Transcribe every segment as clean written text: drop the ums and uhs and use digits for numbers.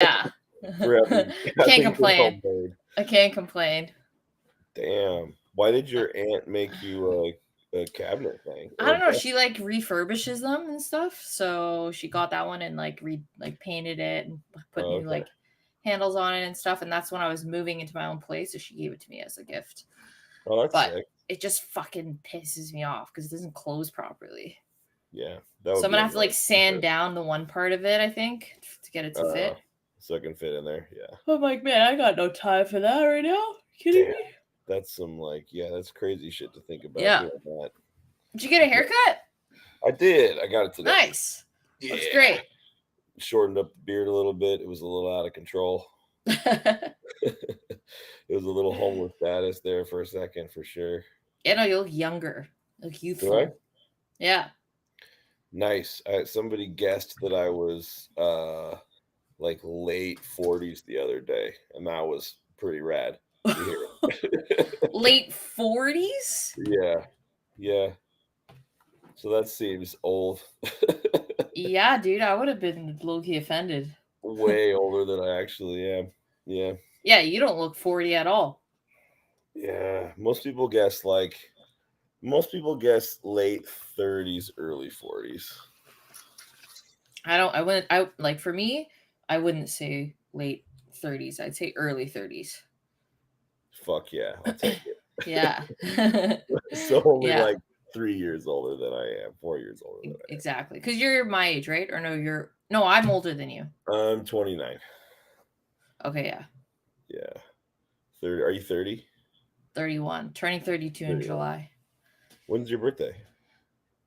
Yeah. For having, Can't having it complain. homemade. I can't complain. Damn. Why did your aunt make you a cabinet thing I or a don't know. desk? She like refurbishes them and stuff. So she got that one and like painted it and put Oh, new okay. like handles on it and stuff. And that's when I was moving into my own place. So she gave it to me as a gift. Oh, that's But sick. it just fucking pisses me off because it doesn't close properly. Yeah, that So would I'm be gonna have to like annoying for sand sure. down the one part of it, I think, to get it to Uh, fit. so I can fit in there. Yeah. I'm like, man, I got no time for that right now. Kidding Damn. me? That's some yeah, that's crazy shit to think about Yeah. doing that. Did you get a Yeah, haircut? I did. I got it today. Nice. Looks Yeah. great. Shortened up the beard a little bit. It was a little out of control. It was a little homeless status there for a second, for sure. You know, you look younger, you look Do I? youthful. Yeah. Nice. Somebody guessed that I was like late 40s the other day, and that was pretty rad to hear. Late 40s? Yeah. Yeah. So that seems old. Yeah, dude, I would have been low key offended. Way older than I actually am. Yeah. Yeah, you don't look 40 at all. Yeah. Most people guess late 30s, early 40s. I wouldn't, I like for me, I wouldn't say late 30s. I'd say early 30s. Fuck yeah, I'll take Yeah. it. So only Yeah, like 3 years older than I am, 4 years older than exactly. Because you're my age, right? Or no, I'm older than you. I am. I'm 29. Okay, yeah. Yeah. 30. Are you 30? 31. Turning 32 in 31. July. When's your birthday?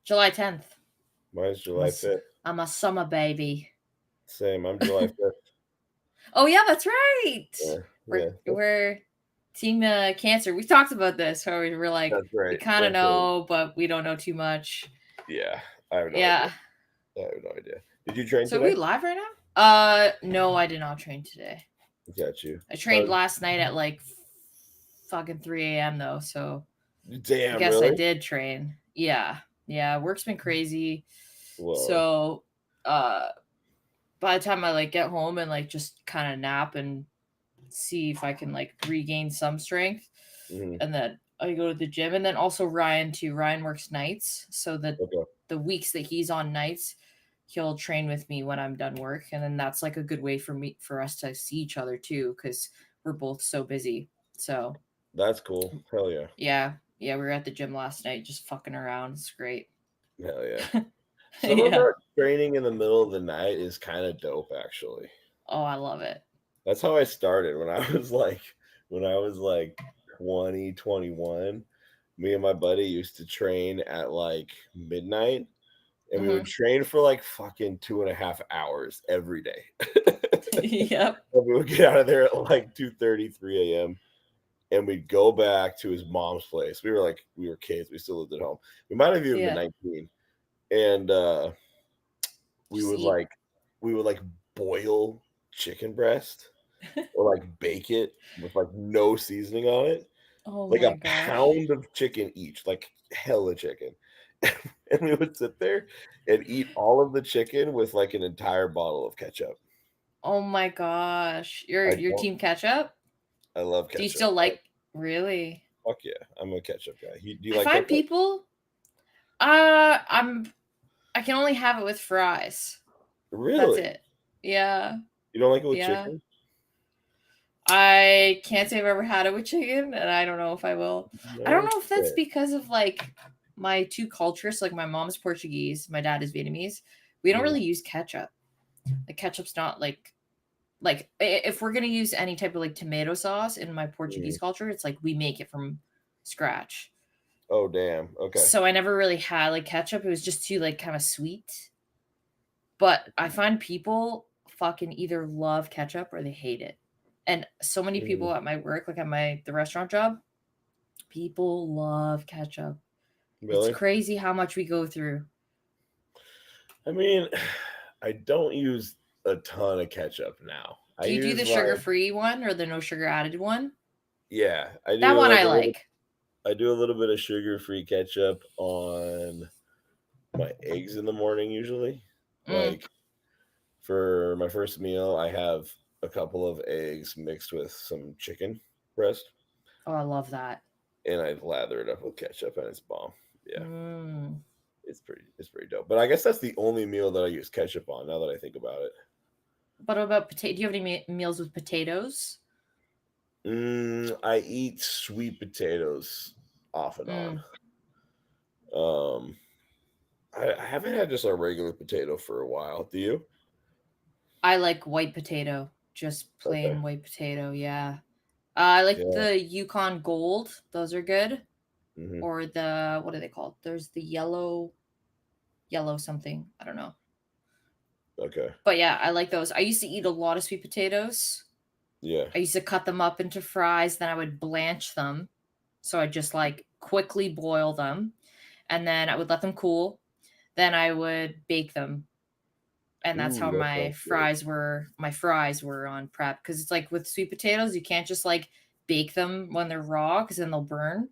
July 10th. Mine's I'm a, July 5th. I'm a summer baby. Same. I'm July 5th. Oh yeah, that's right. Yeah. We're Yeah. we're team cancer. We talked about this. Where we were like, That's we right. kind of That's right. know, but we don't know too much. Yeah. I have no idea. Yeah. I have no idea. Did you train So are we today? live right now? No, I did not train today. Got you. I trained last night at like fucking 3 a.m. though, so I Damn, guess I really? did train. Yeah. Yeah, work's been crazy. Whoa. So uh by the time I like get home and like just kind of nap and see if I can like regain some strength, Hmm. and then I go to the gym. And then also Ryan too. Ryan works nights, so that Okay. the weeks that he's on nights, he'll train with me when I'm done work, and then that's like a good way for us to see each other too, because we're both so busy. So That's cool. Hell yeah. yeah, yeah, we were at the gym last night just fucking around. It's great. Hell yeah. Some of Yeah. that training in the middle of the night is kind of dope, actually. Oh, I love it. That's how I started when I was like 20, 21. Me and my buddy used to train at like midnight, and we would Hmm. train for like fucking 2.5 hours every day. Yep. And we would get out of there at like 2:30, 3 a.m. and we'd go back to his mom's place. We were kids, we still lived at home. We might have even been Yeah. 19. And we Just would eat. like we would like boil chicken breast or like bake it with like no seasoning on it, Oh like a my gosh. pound of chicken each, like hella chicken. And we would sit there and eat all of the chicken with like an entire bottle of ketchup. Oh my gosh. Your I your don't team catch up? I love Do you ketchup. still like really? Fuck yeah, I'm a ketchup guy. Do you I like find ketchup? people I can only have it with fries. That's Really? it. Yeah. You don't like it with Yeah. chicken? I can't say I've ever had it with chicken, and I don't know if I will. I don't No know if that's shit. because of like my two cultures. Like my mom's Portuguese, my dad is Vietnamese. We don't Mhm, really use ketchup. Like ketchup's not if we're gonna use any type of like tomato sauce in my mhm. Portuguese culture, it's like we make it from scratch. Oh, damn. Okay. So I never really had like ketchup. It was just too like kind of sweet. But I find people fucking either love ketchup or they hate it. And so many Mhm. people at my work, like at the restaurant job, people love ketchup. It's Really? crazy how much we go through. I mean, I don't use a ton of ketchup now. I Do you do use the sugar like free one or the no sugar added one? yeah, That one I like. I do a little bit of sugar-free ketchup on my eggs in the morning usually. Mm, Like for my first meal, I have a couple of eggs mixed with some chicken breast, Oh, I love that. and I lather it up with ketchup, and it's bomb. Yeah, Mm. it's pretty dope. But I guess that's the only meal that I use ketchup on. Now that I think about it, But what about potato? Do you have any meals with potatoes? I eat sweet potatoes off and on. Mm. Um, I haven't had just a regular potato for a while. Do you? I like white potato, just Okay. plain white potato. Yeah. I like Yeah. the Yukon Gold. Those are good. Hmm. Or the what are they called? There's the yellow something. I don't know. Okay. But yeah, I like those. I used to eat a lot of sweet potatoes. Yeah. I used to cut them up into fries, then I would blanch them. So I'd just like quickly boil them and then I would let them cool. Then I would bake them. And that's Ooh, how that my sounds good. fries were on prep cuz it's like with sweet potatoes, you can't just like bake them when they're raw cuz then they'll burn.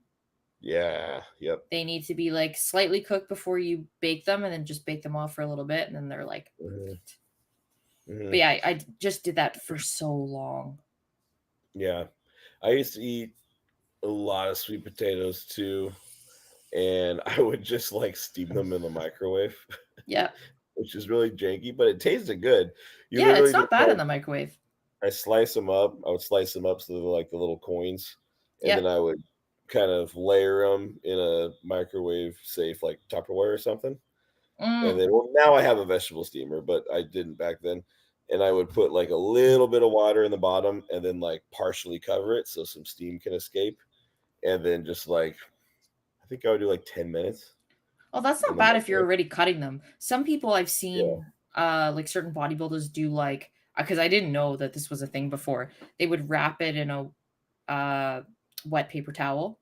Yeah. Yep. They need to be like slightly cooked before you bake them and then just bake them off for a little bit and then they're like Hmm. perfect. But Hmm. yeah, I just did that for so long. Yeah. I used to eat a lot of sweet potatoes too, and I would just like steam them in the microwave, Yeah. which is really janky, but it tasted good. You Yeah, it's literally not just bad in like the microwave. I slice them up. I would slice them up so they're like the little coins, and then Yep. I would kind of layer them in a microwave safe like Tupperware or something. And Mm. then, well, now I have a vegetable steamer, but I didn't back then. And I would put like a little bit of water in the bottom and then like partially cover it so some steam can escape. And then just like, I think I would do like 10 minutes Oh, that's in not the bad if you're microwave. already cutting them. Some people I've Yeah. seen, like certain bodybuilders do like, because I didn't know that this was a thing before. They would wrap it in a uh, wet paper towel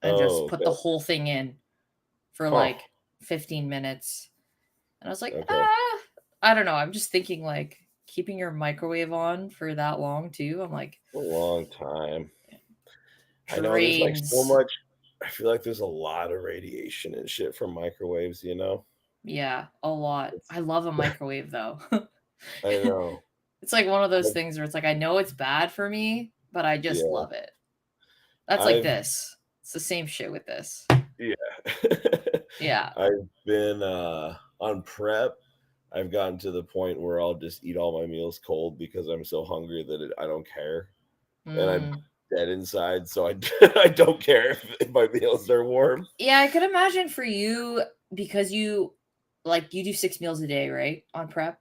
and just Oh, put the okay. whole thing in for Huh. like 15 minutes. And I was like, Okay. I don't know. I'm just thinking like keeping your microwave on for that long too. I'm like, A long time. I know there's like so drains. much. I feel like there's a lot of radiation and shit from microwaves, you know? Yeah, a lot. It's, I love a microwave though. I know. It's like one of those I've, things where it's like I know it's bad for me, but I just yeah. love it. That's like I've this. It's the same shit with this. Yeah. Yeah. I've been, on prep, I've gotten to the point where I'll just eat all my meals cold because I'm so hungry that I don't care, and I'm Mm. dead inside, so I I don't care if my meals are warm. Yeah, I could imagine for you because you like you do 6 meals a day, right? On prep?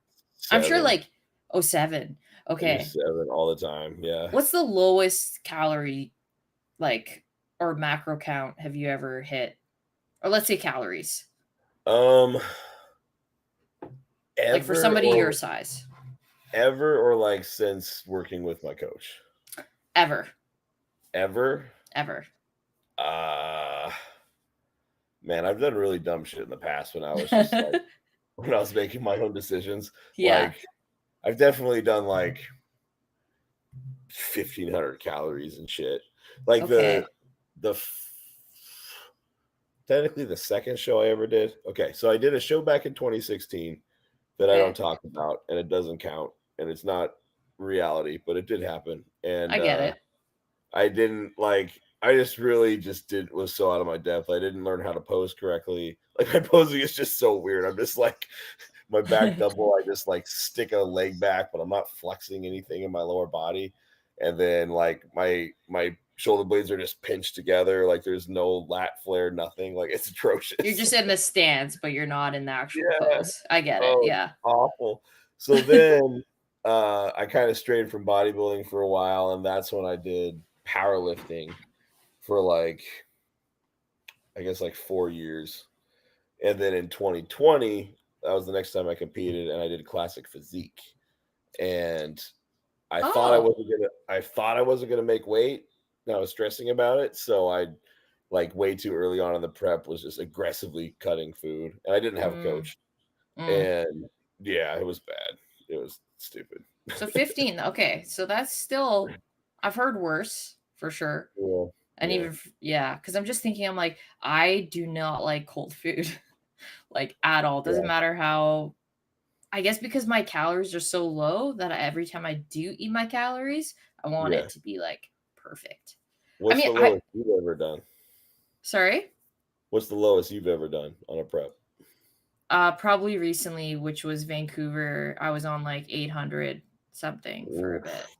I'm sure 7. like oh 7. I do Okay. 7 all the time, yeah. What's the lowest calorie like or macro count have you ever hit? Or let's say calories. Um, Like for ever somebody your or size. like, since working with my coach? Ever. Ever? Ever. Uh, man, I've done really dumb shit in the past when I was just, like when I was making my own decisions, Yeah. like I've definitely done like 1,500 calories and shit. Like Okay. the technically the second show I ever did. Okay, so I did a show back in 2016 that I don't Okay. talk about, and it doesn't count, and it's not reality, but it did happen. And I get it. I didn't like. I just really just did was so out of my depth. I didn't learn how to pose correctly. Like my posing is just so weird. I'm just like my back double, I just like stick a leg back, but I'm not flexing anything in my lower body. And then like my shoulder blades are just pinched together, like there's no lat flare, nothing. Like it's You're atrocious. just in the stance, but you're not in the actual Yeah. pose. I get it. Oh, it's Yeah. awful. So then I kind of strayed from bodybuilding for a while, and that's when I did powerlifting for like I guess like 4 years. And then in 2020, that was the next time I competed, and I did classic physique. And Oh. I thought I wasn't gonna make weight, and I was stressing about it, so I like way too early on in the prep was just aggressively cutting food, and I didn't have a Mm, coach. mm. And yeah, it was bad. It was stupid. So 15. Okay. So that's still I've heard worse for sure. Yeah, And yeah. even yeah, because I'm just thinking, I'm like, I do not like cold food, like at all. Doesn't Yeah. matter how I guess because my calories are so low that every time I do eat my calories, I want Yeah. it to be like perfect. I What's mean, the lowest you've ever done? sorry. What's the lowest you've ever done on a prep? Probably recently, which was Vancouver. I was on like 800 something for a bit. Oof,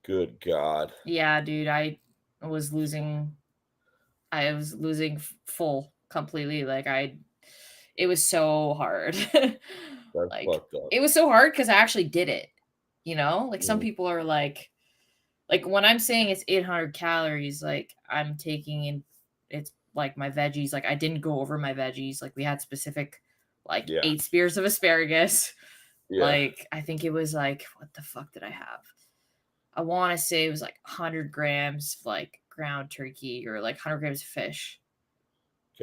good God. Yeah, dude, was losing I was losing full completely. Like it was so hard. That's Like fucked up. it was so hard because I actually did it. You know, like some Mm, people are like when I'm saying it's 800 calories, like I'm taking in it's like my veggies. Like I didn't go over my veggies. Like we had specific like yeah. 8 spears of asparagus. Yeah. Like I think it was like what the fuck did I have? I want to say it was like 100 grams of like ground turkey or like 100 grams of fish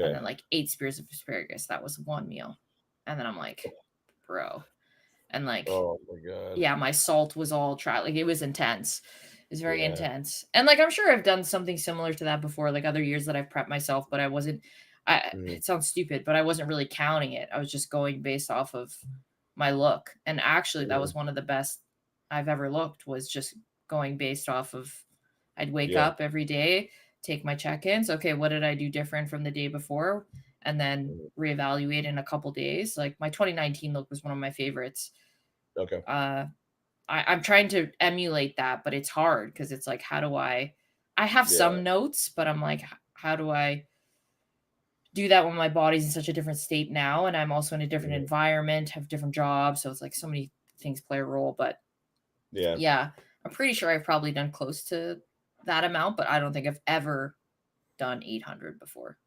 and Okay. then like 8 spears of asparagus. That was one meal. And then I'm like, bro. And like, Oh my God. yeah, my salt was all like it was intense. It was very Yeah. intense. And like I'm sure I've done something similar to that before, like other years that I've prepped myself, but I wasn't Mhm. it sounds stupid, but I wasn't really counting it. I was just going based off of my look. And actually that Mhm. was one of the best I've ever looked was just going based off of I'd wake Yeah. up every day, take my check-ins. Okay, what did I do different from the day before? And then Mhm. reevaluate in a couple days. Like my 2019 look was one of my favorites. Okay. Uh I'm trying to emulate that, but it's hard because it's like, how do I have Yeah. some notes, but I'm like, how do I do that when my body's in such a different state now? And I'm also in a different Mhm. environment, have different jobs. So it's like so many things play a role. But Yeah. yeah, I'm pretty sure I've probably done close to that amount, but I don't think I've ever done 800 before.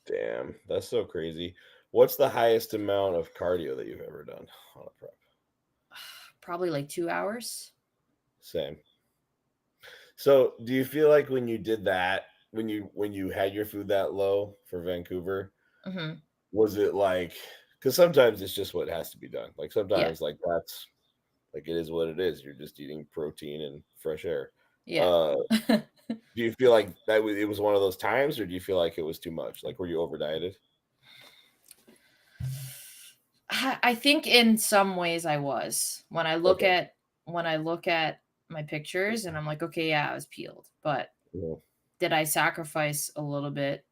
Damn. That's so crazy. What's the highest amount of cardio that you've ever done on a prep? Probably like 2 hours. Same. So, do you feel like when you did that, when you had your food that low for Vancouver, Hmm. was it like because sometimes it's just what has to be done. Like Yeah. sometimes like that's like it is what it is. You're just eating protein and fresh air. Yeah. Uh do you feel like it was one of those times or do you feel like it was too much? Like were you over dieted? I think in some ways I was. Okay. When I look at my pictures and I'm like, okay, yeah, I was peeled. But Mhm, did I sacrifice a little bit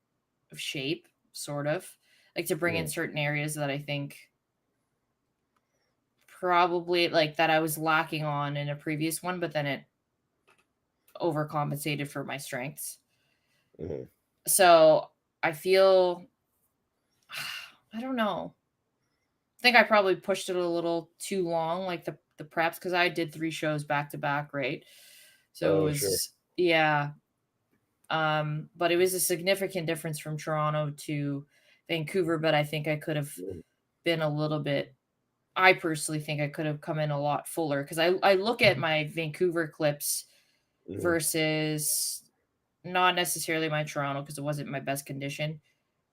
of shape, sort of? Like to bring in mhm, certain areas that I think probably like that I was lacking on in a previous one, but then it overcompensated for my strengths. mhm. So I feel I don't know. I think I probably pushed it a little too long, like the preps, because I did 3 shows back to back, right? So it Oh, sure. was yeah. But it was a significant difference from Toronto to Vancouver, but I think I could have Mhm, been a little bit I personally think I could have come in a lot fuller because I look at my Vancouver clips mhm. versus not necessarily my Toronto because it wasn't my best condition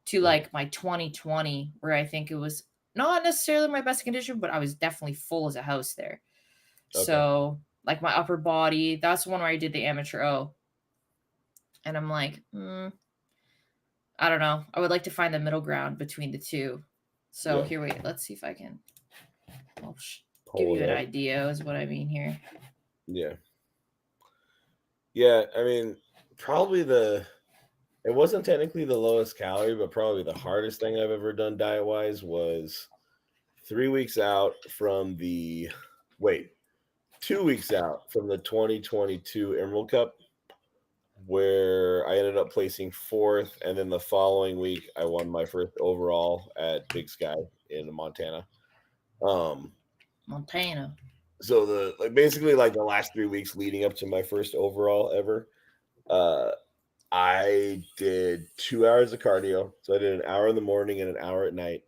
to Mhm. like my 2020 where I think it was not necessarily my best condition, but I was definitely full as a house there. Okay. So like my upper body, that's the one where I did the amateur O, and I'm like, I don't know. I would like to find the middle ground between the two. So Yeah. here, wait, let's see if I can. I'll give Pull you it an up. idea is what I mean here. Yeah. Yeah, I mean, probably it wasn't technically the lowest calorie, but probably the hardest thing I've ever done diet wise was 3 weeks out from the wait, 2 weeks out from the 2022 Emerald Cup, where I ended up placing fourth, and then the following week I won my first overall at Big Sky in Montana. Um, Montana. so the like basically like the last 3 weeks leading up to my first overall ever, uh, I did 2 hours of cardio. So I did an hour in the morning and an hour at night,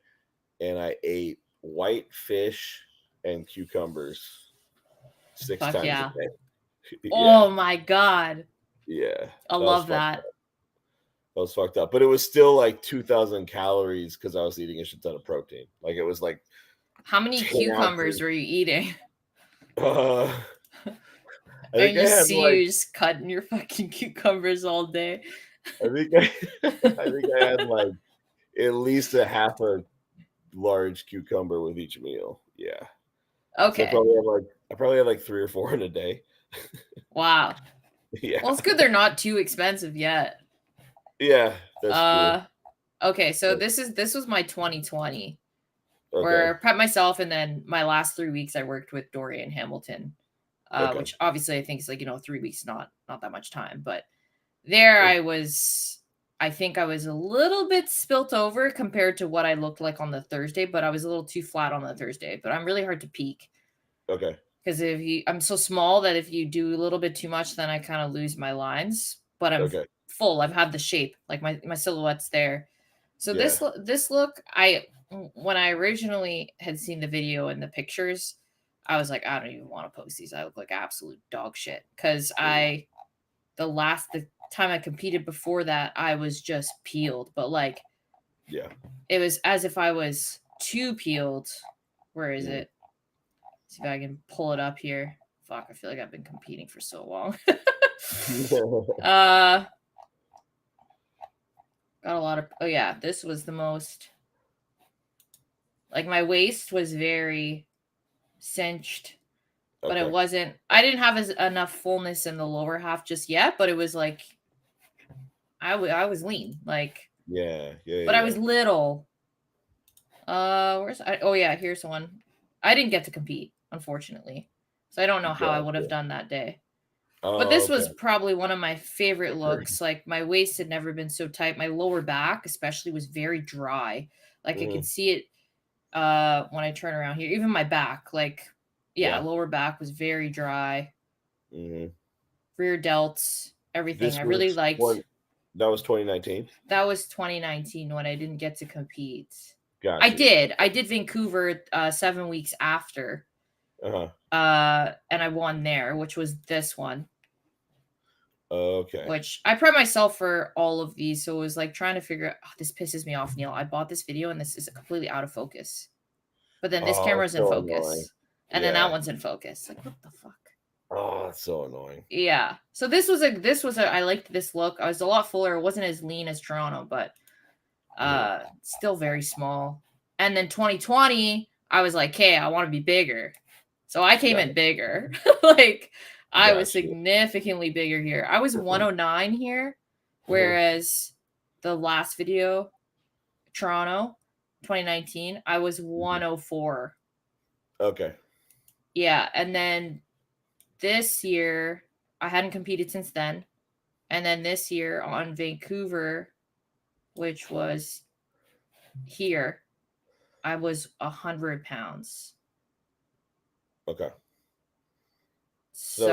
and I ate white fish and cucumbers six Fuck times a yeah. day. Yeah, Oh my god. yeah, I that was love fucked that. up. That was fucked up. But it was still like 2,000 calories because I was eating a shit ton of protein. Like it was like How many 10 cucumbers ounces. were you eating? Uh, I I think I just had see like you just cutting your fucking cucumbers all day. I think I I think I had like at least a half a large cucumber with each meal. Yeah. So Okay. I probably have like 3 or 4 in a day. Wow. Yeah. Well, it's good they're not too expensive yet. Yeah, that's true. Okay, so Yeah. this was my 2020, Okay. where I prepped myself, and then my last 3 weeks I worked with Dory and Hamilton, Okay. which obviously I think is like, 3 weeks, not that much time, but there I think I was a little bit spilt over compared to what I looked like on the Thursday, but I was a little too flat on the Thursday, but I'm really hard to peak. Okay. Because I'm so small that if you do a little bit too much, then I kind of lose my lines. But I'm Okay. full. I've had the shape, like my silhouette's there. So Yeah. this look, when I originally had seen the video and the pictures, I was like, I don't even want to post these. I look like absolute dog shit. Because Mm. the time I competed before that, I was just peeled. But like, Yeah. it was as if I was too peeled. Where is Mm. it? See if I can pull it up here. Fuck, I feel like I've been competing for so long. uh got a lot of oh yeah, this was the most like my waist was very cinched, but it Okay. wasn't I didn't have enough fullness in the lower half just yet, but it was like I was lean, like Yeah. Yeah. but I Yeah. was little. Oh yeah, here's one. I didn't get to compete, unfortunately. So I don't know how I would have Gotcha. done that day. But Oh, this okay. was probably one of my favorite looks. Like my waist had never been so tight. My lower back, especially, was very dry. Like I could Mhm. see it when I turn around here. Even my back, like yeah, Yeah. lower back was very dry. Mhm. Rear delts, everything. This I really was liked. one that was 2019? That was 2019 when I didn't get to compete. I Got you. did. I did Vancouver 7 weeks after. Uh-huh. And I won there, which was this one. Okay. Which I prep myself for all of these. So it was like trying to figure out, oh, this pisses me off, Neil. I bought this video and this is completely out of focus. But then this Oh, camera's it's in so annoying. focus. And then that Yeah. one's in focus. Like, what the fuck? Oh, it's so annoying. Yeah. So this was a I liked this look. I was a lot fuller. It wasn't as lean as Toronto, but Mhm. still very small. And then 2020, I was like, hey, I want to be bigger. So I came Got in bigger. Like I was got you. significantly bigger here. I was 109 here, Mhm. whereas the last video, Toronto, 2019, I was Mhm. 104. Okay. Yeah, and then this year I hadn't competed since then. And then this year on Vancouver, which was here, I was 100 pounds. Okay. So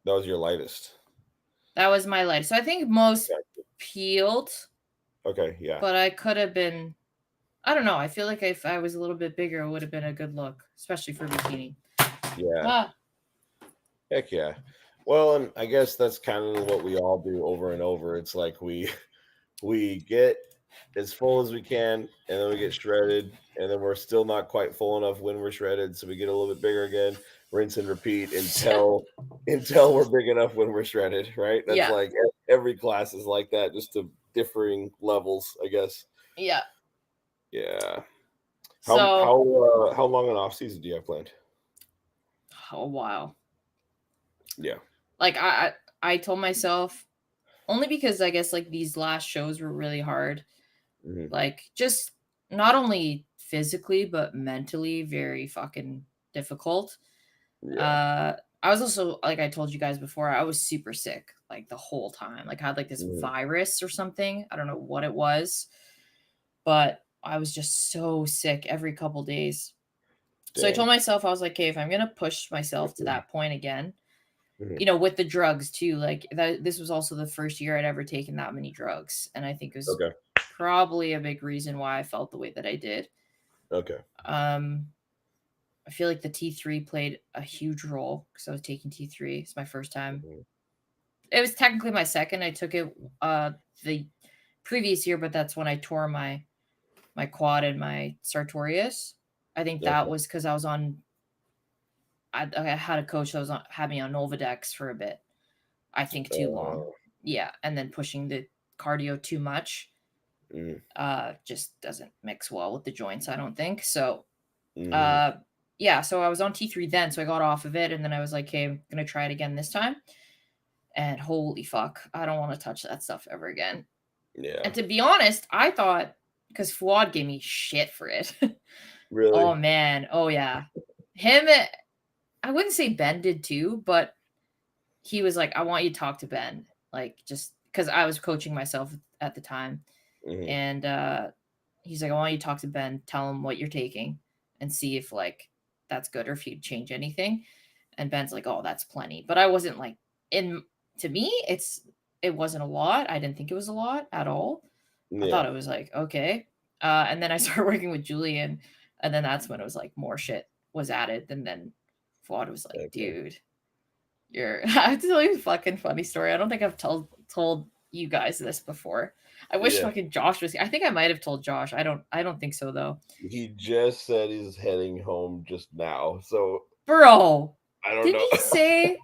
That was your lightest. that was my life. So I think most Got peeled, Okay, yeah. but I could have been. I don't know. I feel like if I was a little bit bigger, it would have been a good look, especially for bikini. Yeah. Ah, Heck yeah. Well, and I guess that's kind of what we all do over and over. It's like we get as full as we can, and then we get shredded, and then we're still not quite full enough when we're shredded, so we get a little bit bigger again, rinse and repeat until we're big enough when we're shredded, right? That's yeah, like every class is like that, just to differing levels, I guess. yeah. Yeah. So, How long an off season do you have planned? oh wow. Yeah. Like I told myself only because I guess like these last shows were really hard. Hmm. Like just not only physically but mentally very fucking difficult. Yeah. Uh I was also like I told you guys before, I was super sick like the whole time. Like I had like this Mhm. virus or something. I don't know what it was, but I was just so sick every couple days. So I told Dang. myself I was like, "Okay, if I'm going to push myself to that point again, Mhm. with the drugs too, like this was also the first year I'd ever taken that many drugs, and I think it was Okay. probably a big reason why I felt the way that I did. Okay. Um I feel like the T3 played a huge role because I was taking T3. It's my first time. Mhm. It was technically my second. I took it the previous year, but that's when I tore my quad and my sartorius. I think that Okay. was because I was on. I had a coach that had me on Novadex for a bit. I think too long. Uh, Yeah, and then pushing the cardio too much. Just doesn't mix well with the joints, I don't think. So, Mm-hmm. yeah, so I was on T3 then, so I got off of it, and then I was like, "Okay, I'm gonna try it again this time." And holy fuck, I don't want to touch that stuff ever again. Yeah. And to be honest, I thought because Fuad gave me shit for it. Oh Really? man, oh yeah, him. I wouldn't say Ben did too, but he was like, "I want you to talk to Ben," like just because I was coaching myself at the time, Mm-hmm. and he's like, "I want you to talk to Ben, tell him what you're taking, and see if like that's good or if you'd change anything." And Ben's like, "Oh, that's plenty," but I wasn't like in. To me, it wasn't a lot. I didn't think it was a lot at all. I thought Yeah. it was like okay, and then I started working with Julian, and then that's when it was like more shit was added, and then Fuad was like, Okay. "Dude, you're." I have to tell you a fucking funny story. I don't think I've told you guys this before. I wish Yeah. fucking Josh was. I think I might have told Josh. I don't think so though. He just said he's heading home just now, so Bro, I don't didn't know. he say?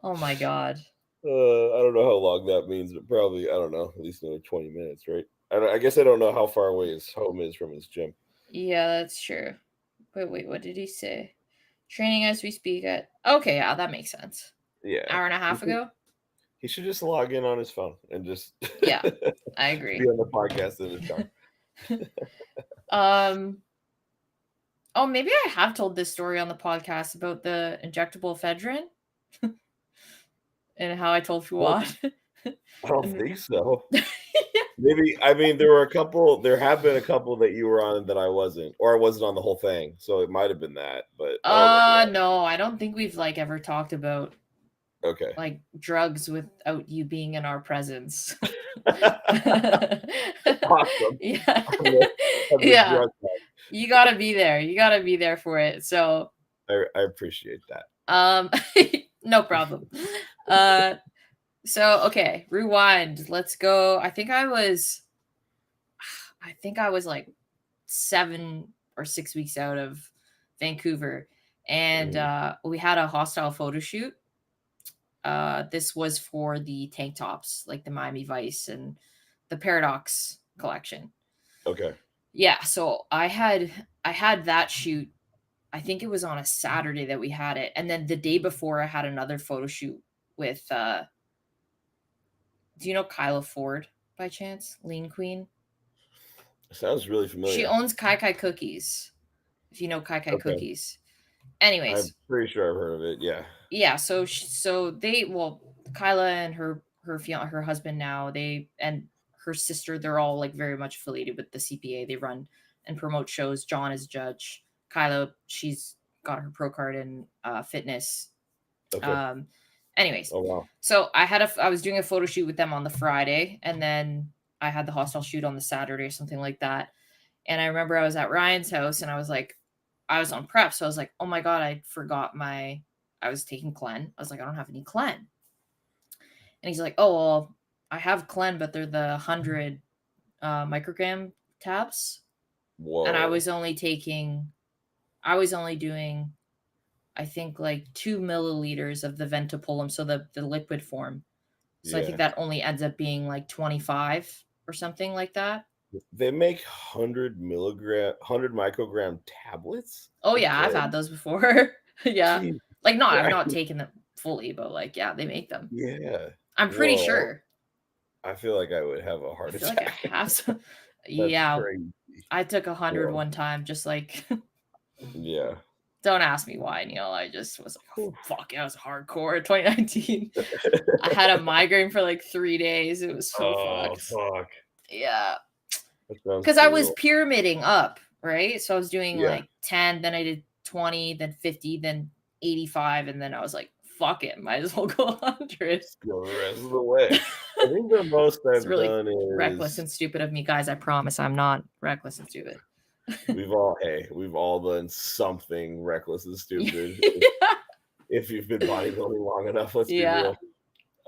Oh my god. I don't know how long that means, but probably I don't know, at least another 20 minutes, right? I guess I don't know how far away his home is from his gym. Yeah, that's true. Wait, what did he say? Training as we speak at. Okay, yeah, that makes sense. Yeah, Hour and a half ago. he should just log in on his phone and just Yeah, I be agree. on the podcast in his car. um. Oh, maybe I have told this story on the podcast about the injectable ephedrine and how I told Fuad. I don't And- think so. yeah. Maybe I mean there have been a couple that you were on that I wasn't, or I wasn't on the whole thing, so it might have been that, but I don't remember No, I don't think we've like ever talked about that. Okay. like drugs without you being in our presence. Awesome. Yeah. I'm the Yeah. drug guy. You gotta be there. You gotta be there for it. So I appreciate that. no problem. So okay, rewind. Let's go. I think I was like 7 or 6 weeks out of Vancouver, and we had a hostile photo shoot. This was for the tank tops, like the Miami Vice and the Paradox collection. Okay. Yeah, so I had that shoot. I think it was on a Saturday that we had it, and then the day before I had another photo shoot with. Do you know Kyla Ford by chance? Lean Queen. Sounds really familiar. She owns Kai Kai Cookies. If you know Kai Kai Okay. Cookies. Anyways, I'm pretty sure I've heard of it. Yeah. yeah. So Kyla and her husband now and her sister, they're all like very much affiliated with the CPA. They run and promote shows. John is judge. Kyla, she's got her pro card in fitness. Okay. Anyways, Oh wow. so I was doing a photo shoot with them on the Friday, and then I had the hostile shoot on the Saturday or something like that. And I remember I was at Ryan's house, and I was on prep, so I was like, oh my god, I forgot I was taking Clen. I was like, I don't have any Clen. And he's like, oh well, I have Clen, but they're the 100 microgram tabs. Whoa. And I was only doing, I think, like 2 milliliters of the Ventapolum, so the liquid form. So I think that only ends up being like 25 or something like that. They make 100 microgram tablets. Oh yeah, I've had those before. Yeah. Jeez. Like Right. I've not taken them fully, but like yeah, they make them. Yeah. I'm pretty Whoa. sure. I feel like I would have a heart I feel attack. like I have some. Yeah. Crazy. I took 100 Whoa. one time, just like Yeah. don't ask me why, I just was like, oh, fuck, it was hardcore 2019. I had a migraine for like 3 days. It was so fucked. Fuck. Yeah. Because Because I was pyramiding up, right? So I was doing like 10, then I did 20, then 50, then 85, and then I was like, fuck it, might as well go 100. Go the rest of the way. I think the most I've really done is reckless and stupid of me, guys. I promise I'm not reckless and stupid. we've all done something reckless and stupid. If you've been bodybuilding long enough, let's be real.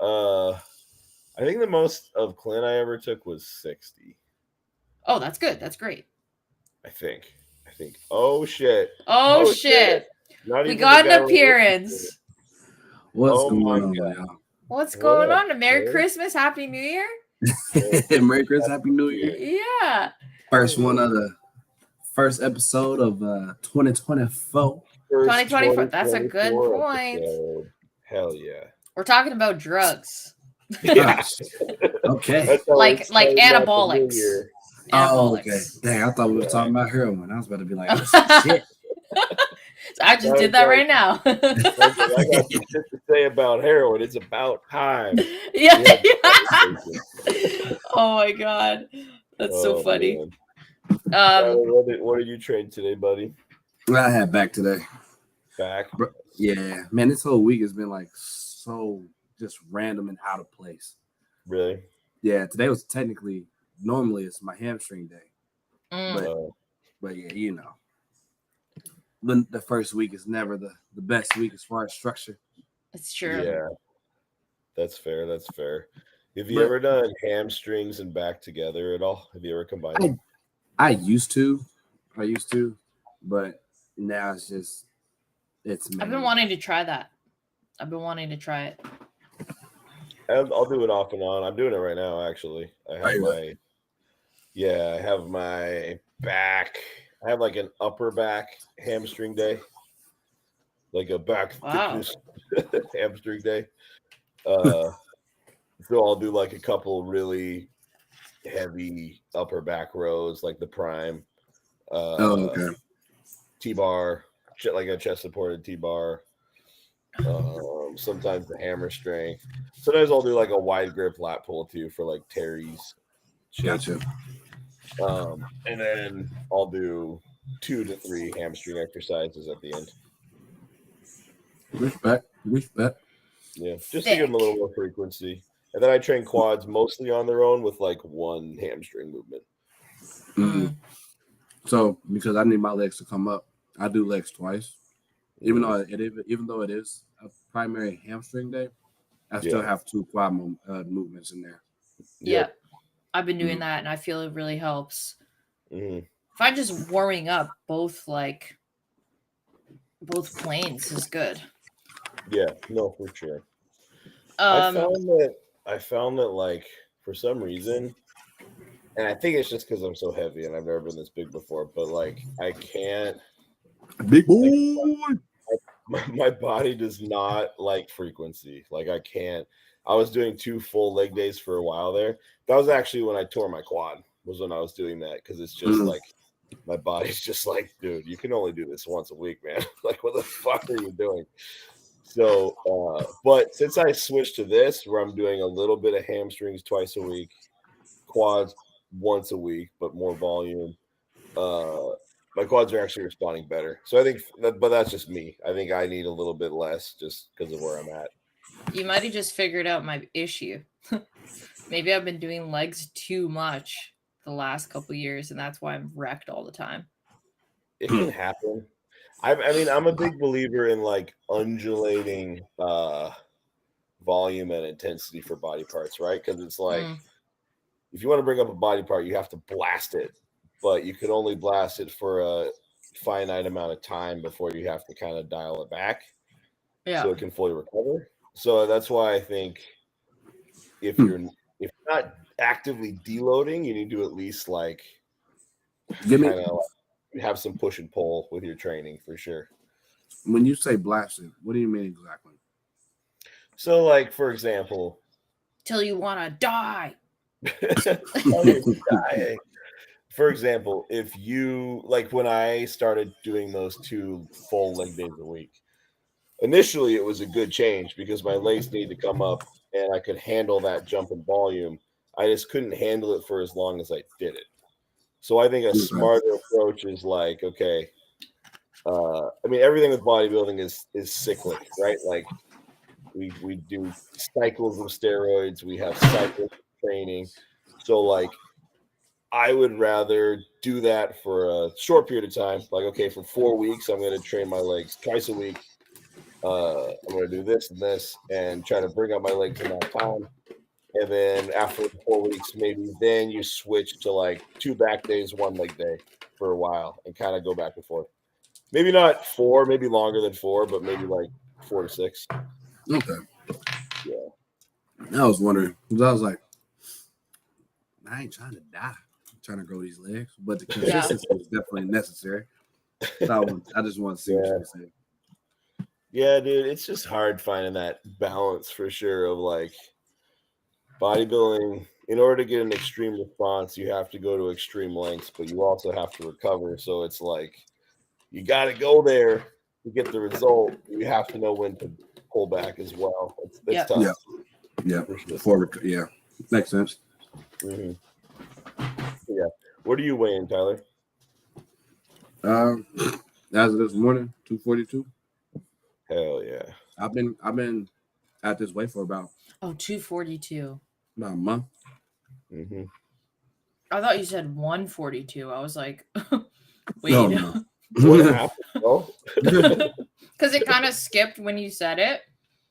I think the most of Clint I ever took was 60. Oh, that's good. That's great. I think. Oh shit. Oh shit. We got an appearance. What's going on? What's going on? Merry Christmas, Happy New Year. Merry Christmas, Happy New Year. Yeah. First one of the first episode of 2024. 2024. That's a good point. Episode. Hell yeah. We're talking about drugs. Yeah. Okay. Like anabolics. Oh, okay. Dang, I thought we were talking about heroin. I was about to be like, oh, shit. I just did that right now. I got some shit to say about heroin. It's about time. Yeah. Oh my god, that's so funny. What did you train today, buddy? I had back today. Back? Yeah, man. This whole week has been like so just random and out of place. Really? Yeah. Today was normally it's my hamstring day, but yeah, you know. The first week is never the best week as far as structure. It's true. Yeah, that's fair. Have you ever done hamstrings and back together at all? Have you ever combined them? I used to, but now it's I've been wanting to try that. I've been wanting to try it. I'll do it off and on. I'm doing it right now, actually. I have my back. I have like an upper back hamstring day, like a back thickness hamstring day. So I'll do like a couple really heavy upper back rows, like the prime, T-bar, like a chest supported T-bar. Sometimes the hammer strength. Sometimes I'll do like a wide grip lat pull too for like Terry's. Gotcha. And then I'll do 2 to 3 hamstring exercises at the end. Respect. Yeah, just to give them a little more frequency. And then I train quads mostly on their own with like 1 hamstring movement. Mm-hmm. So because I need my legs to come up, I do legs twice. Even though it is a primary hamstring day, I still have 2 quad movements in there. Yeah. I've been doing that, and I feel it really helps. Mm-hmm. If I'm just warming up both planes is good. Yeah, no, for sure. I found that like for some reason, and I think it's just because I'm so heavy and I've never been this big before, but like I can't. Big boy. My body does not like frequency. Like I can't. I was doing 2 full leg days for a while there. That was actually when I tore my quad, was when I was doing that, because it's just like my body's just like, dude, you can only do this once a week, man. Like, what the fuck are you doing? So, but since I switched to this, where I'm doing a little bit of hamstrings twice a week, quads once a week, but more volume, my quads are actually responding better. So I think but that's just me. I think I need a little bit less just because of where I'm at. You might have just figured out my issue. Maybe I've been doing legs too much the last couple of years, and that's why I'm wrecked all the time. It can happen. I mean, I'm a big believer in like undulating volume and intensity for body parts, right? Because it's like if you want to bring up a body part, you have to blast it, but you can only blast it for a finite amount of time before you have to kind of dial it back, so it can fully recover. So that's why I think if you're not actively deloading, you need to at least like have some push and pull with your training for sure. When you say blasted, what do you mean exactly? So, like for example, till you want to die. For example, if you like when I started doing those 2 full leg days a week, initially it was a good change because my legs needed to come up and I could handle that jump in volume. I just couldn't handle it for as long as I did it. So I think a smarter approach is like, okay, I mean, everything with bodybuilding is cyclic, right? Like we do cycles of steroids, we have cycles of training. So like I would rather do that for a short period of time. Like, okay, for 4 weeks, I'm going to train my legs twice a week. I'm going to do this and this and try to bring up my legs in that time. And then after 4 weeks, maybe then you switch to like 2 back days, 1 leg day for a while and kind of go back and forth. Maybe not 4, maybe longer than 4, but maybe like 4 to 6. Okay. Yeah. I was wondering because I was like, I ain't trying to die. I'm trying to grow these legs, but the consistency is definitely necessary. So I just want to see what you say. Yeah, dude, it's just hard finding that balance for sure of like bodybuilding. In order to get an extreme response, you have to go to extreme lengths, but you also have to recover. So it's like you got to go there to get the result. You have to know when to pull back as well. It's tough. Yeah. Sure. Makes sense. Mm-hmm. Yeah. What are you weighing, Tyler? As of this morning, 242. Hell yeah. I've been at this weight for about 242. About a month. Mm-hmm. I thought you said 142. I was like, wait. No. What happened, bro? Because it kind of skipped when you said it.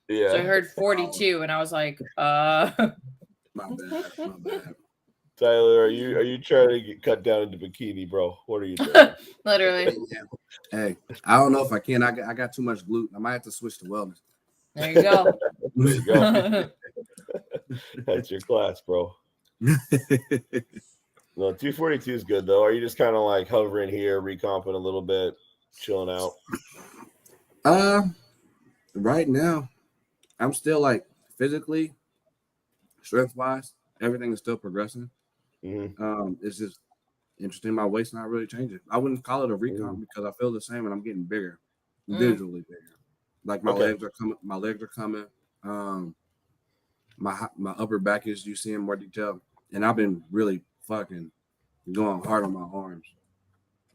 Yeah. So I heard 42 and I was like, My bad. Tyler, are you trying to get cut down into bikini, bro? What are you doing? Literally. Hey, I don't know if I can. I got too much gluten. I might have to switch to wellness. There you go. There you go. That's your class, bro. No, 242 is good though. Are you just kind of like hovering here, recomping a little bit, chilling out? Right now, I'm still like physically, strength wise, everything is still progressing. Mm-hmm. It's just interesting. My weight's not really changing. I wouldn't call it a recomp because I feel the same and I'm getting bigger, visually bigger. Like my legs are coming. My legs are coming. My upper back is you see in more detail, and I've been really fucking going hard on my arms.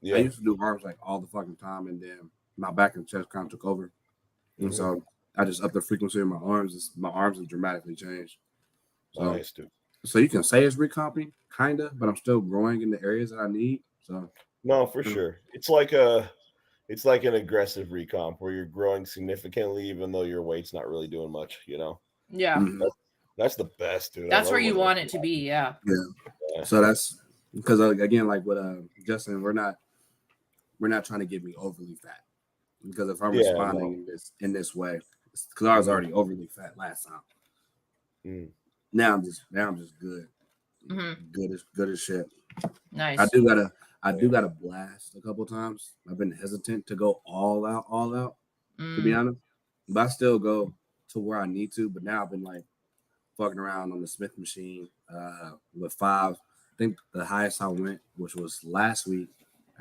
Yeah. I used to do arms like all the fucking time, and then my back and chest kind of took over. And so I just upped the frequency of my arms. My arms have dramatically changed. So, nice, dude. So you can say it's recomping, kind of, but I'm still growing in the areas that I need. So no, for sure. It's like an aggressive recomp where you're growing significantly, even though your weight's not really doing much, you know? Yeah. That's the best, dude. That's where you want it to be, yeah. So that's because again, like with Justin, we're not trying to get me overly fat. Because if I'm responding in this way, because I was already overly fat last time. Now I'm just good. Good as shit. Nice. I do gotta blast a couple times. I've been hesitant to go all out, to be honest. But I still go to where I need to. But now I've been like fucking around on the Smith machine with 5. I think the highest I went, which was last week,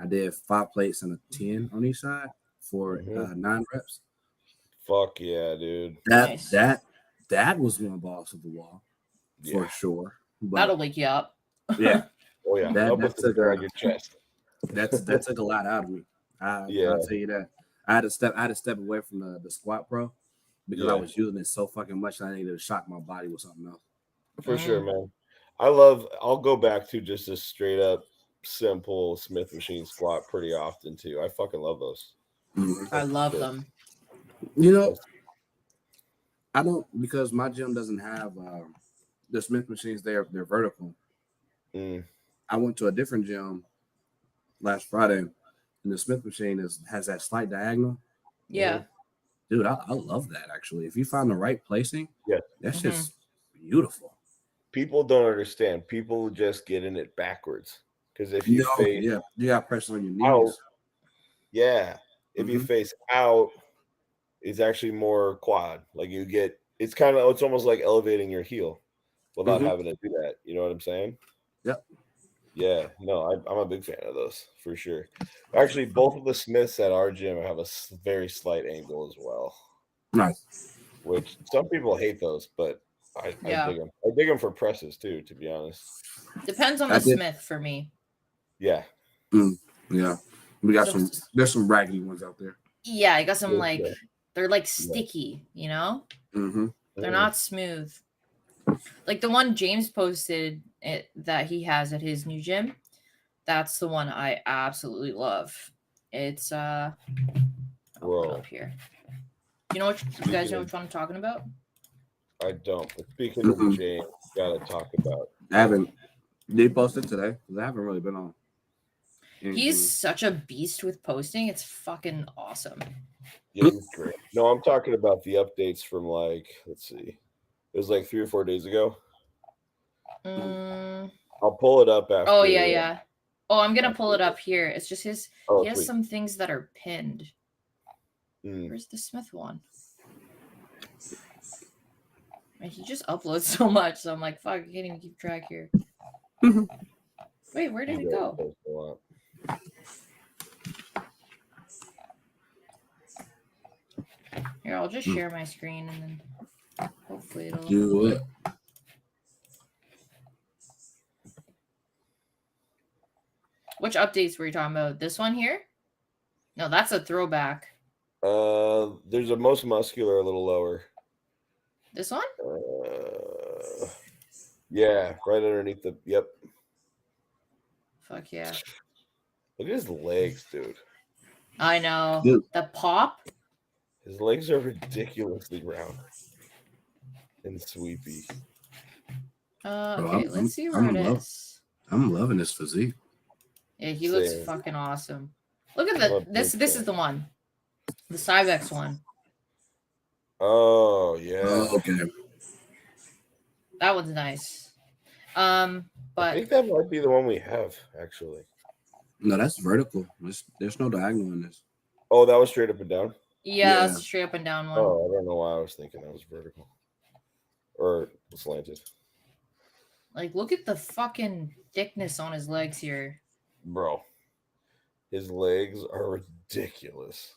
I did 5 plates and a 10 on each side for 9 reps. Fuck yeah, dude. That was one balls of the wall for sure. But that'll wake you up. Yeah. Oh yeah. That took on your chest. That took a lot out of me. I'll tell you that. I had to step away from the squat pro because I was using it so fucking much that I needed to shock my body with something else. For sure, man. I'll go back to just a straight up simple Smith machine squat pretty often too. I fucking love those. I love them. You know, I don't, because my gym doesn't have the Smith machines. They're vertical. I went to a different gym last Friday, and the Smith machine has that slight diagonal. Yeah. Dude, I love that actually. If you find the right placing, that's just beautiful. People don't understand. People just get in it backwards. Because if you face you got pressure on your knees. If you face out, it's actually more quad. Like it's almost like elevating your heel without having to do that. You know what I'm saying? Yep. Yeah, no, I'm a big fan of those for sure. Actually, both of the Smiths at our gym have a very slight angle as well. Nice. Which some people hate those, but I dig them. I dig them for presses too, to be honest. Depends on the Smith for me. Yeah. Yeah. We got there's some raggedy ones out there. Yeah, I got some they're like sticky, you know? They're not smooth. Like the one James posted that he has at his new gym. That's the one I absolutely love. It's I'll put it up here. You know what you guys know which one I'm talking about? I don't. But speaking of James, gotta talk about. I haven't. They posted today because I haven't really been on. He's such a beast with posting. It's fucking awesome. Yeah, he's great. No, I'm talking about the updates from let's see. It was like 3 or 4 days ago. I'll pull it up after. Oh yeah. Oh, I'm gonna pull it up here. It's just his. Oh, he has sweet. some things that are pinned. Mm. Where's the Smith one? And he just uploads so much, so I'm like, fuck, I can't even keep track here. Wait, where did it go? Post a lot. Here, I'll just share my screen and then hopefully it'll. Do it. Which updates were you talking about? This one here? No, that's a throwback. There's a most muscular a little lower. This one? Yeah, right underneath the. Yep. Fuck yeah. Look at his legs, dude. I know. Dude. The pop? His legs are ridiculously round and sweepy. Okay, let's see where it is. I'm loving this physique. Yeah, he looks Same. fucking awesome. Look at this is the one. The Cybex one. Oh yeah. Oh, okay. That one's nice. I But think that might be the one we have, actually. No, that's vertical. There's no diagonal in this. Oh, that was straight up and down? yeah, Yeah. it's a straight up and down one. Oh, I don't know why I was thinking that was vertical. Or slanted. Like, look at the fucking thickness on his legs here. Bro. His legs are ridiculous.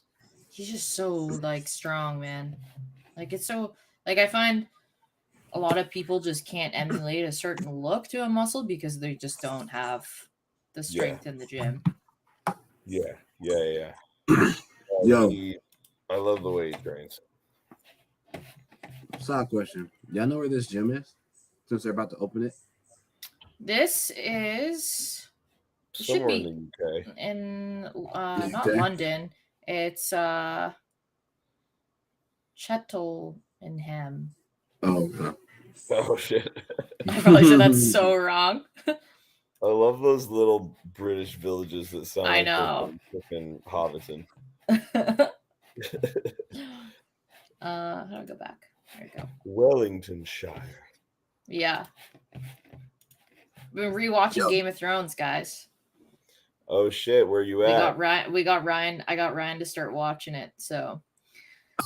He's just so, like, strong, man. Like, it's so... Like, I find a lot of people just can't emulate a certain look to a muscle because they just don't have the strength in the gym. Yeah. Yo. I love the way he trains. Side question. Y'all know where this gym is? Since they're about to open it? This is... It should Somewhere be in the UK. in not Okay. London. It's Cheltenham. Oh, okay. Oh shit. I probably said that so wrong. I love those little British villages that sound I like know. freaking Hobbiton. How do I go back? There we go. Wellingtonshire. Yeah. We've been rewatching Yo. Game of Thrones, guys. Oh shit, where you We at? got Ryan. I got Ryan to start watching it. So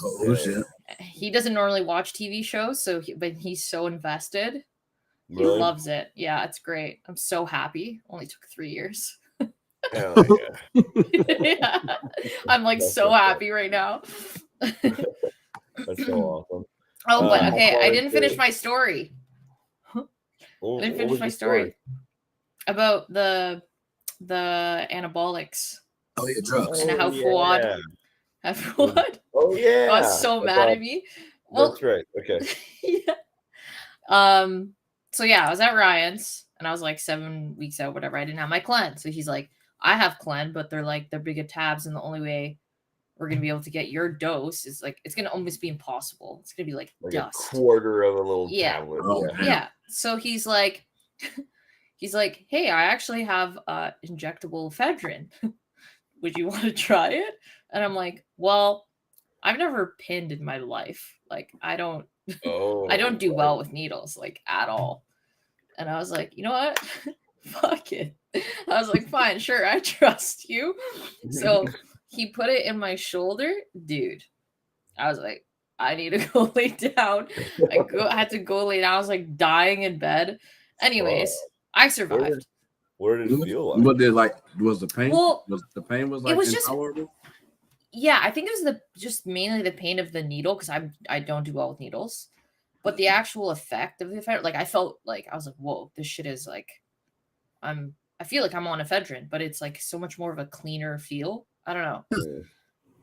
Oh, shit. he doesn't normally watch TV shows, but he's so invested. He Really? loves it. Yeah, it's great. I'm so happy. Only took 3 years. Hell yeah. Yeah. I'm like That's so okay. happy right now. That's so awesome. Oh, but How okay, far I didn't into finish it? my story. Oh, I didn't what finish was my your story about the anabolics Oh, yeah, drugs. and how yeah. what? Oh yeah. Got so mad at me. Well, That's right. Okay. yeah. So yeah, I was at Ryan's and I was like 7 weeks out, whatever. I didn't have my cleanse. So he's like, I have cleanse, but they're big at tabs, and the only way we're gonna be able to get your dose is like it's gonna almost be impossible. It's gonna be like dust. A quarter of a little Yeah. tablet. Oh, Yeah. man. Yeah. So he's like, hey, I actually have injectable ephedrine. Would you want to try it? And I'm like, well, I've never pinned in my life. Like, I don't do well with needles, like at all. And I was like, you know what? Fuck it. I was like, fine, sure, I trust you. So he put it in my shoulder, dude. I was like, I need to go lay down. I had to go lay down. I was like dying in bed. Anyways, I survived. What did it feel like? What was the pain? Well, was the pain like intolerable? Yeah, I think it was just mainly the pain of the needle because I don't do well with needles. But the actual effect of the effect, like I felt like I was like, whoa, this shit is like I feel like I'm on ephedrine, but it's like so much more of a cleaner feel. I don't know.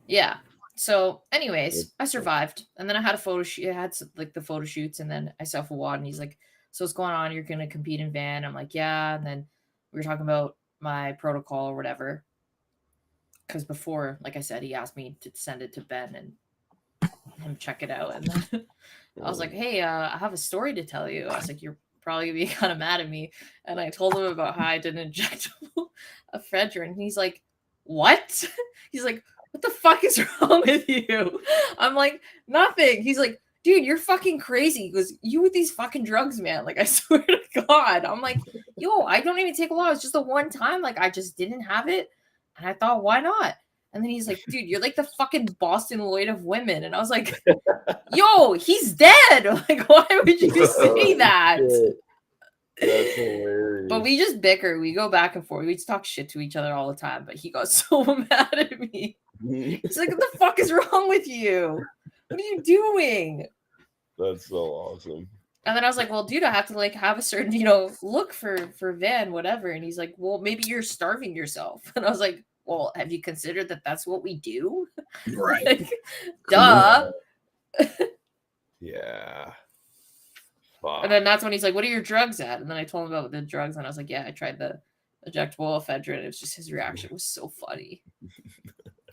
Yeah. So, anyways, I survived, and then I had a photo shoot. I had like the photo shoots, and then I self award, and he's like, "So what's going on? You're gonna compete in Van?" I'm like, "Yeah." And then we were talking about my protocol or whatever, because before, like I said, he asked me to send it to Ben and him check it out, and then I was like, "Hey, I have a story to tell you." I was like, "You're probably gonna be kind of mad at me," and I told him about how I did an injectable ephedrine, and he's like, "What?" He's like, what the fuck is wrong with you? I'm like, nothing. He's like, dude, you're fucking crazy. He goes, you with these fucking drugs, man. Like, I swear to God. I'm like, yo, I don't even take a lot. It's just the one time, like, I just didn't have it. And I thought, why not? And then he's like, dude, you're like the fucking Boston Lloyd of women. And I was like, yo, he's dead. Like, why would you say that? That's hilarious. But we just bicker. We go back and forth. We just talk shit to each other all the time. But he got so mad at me. He's like, what the fuck is wrong with you? What are you doing? That's so awesome. And then I was like, well, dude, I have to like have a certain, look for Van, whatever. And he's like, well, maybe you're starving yourself. And I was like, well, have you considered that that's what we do? Right. Like, duh. Yeah. Fuck. And then that's when he's like, what are your drugs at? And then I told him about the drugs. And I was like, yeah, I tried the injectable ephedrine. It was just his reaction was so funny.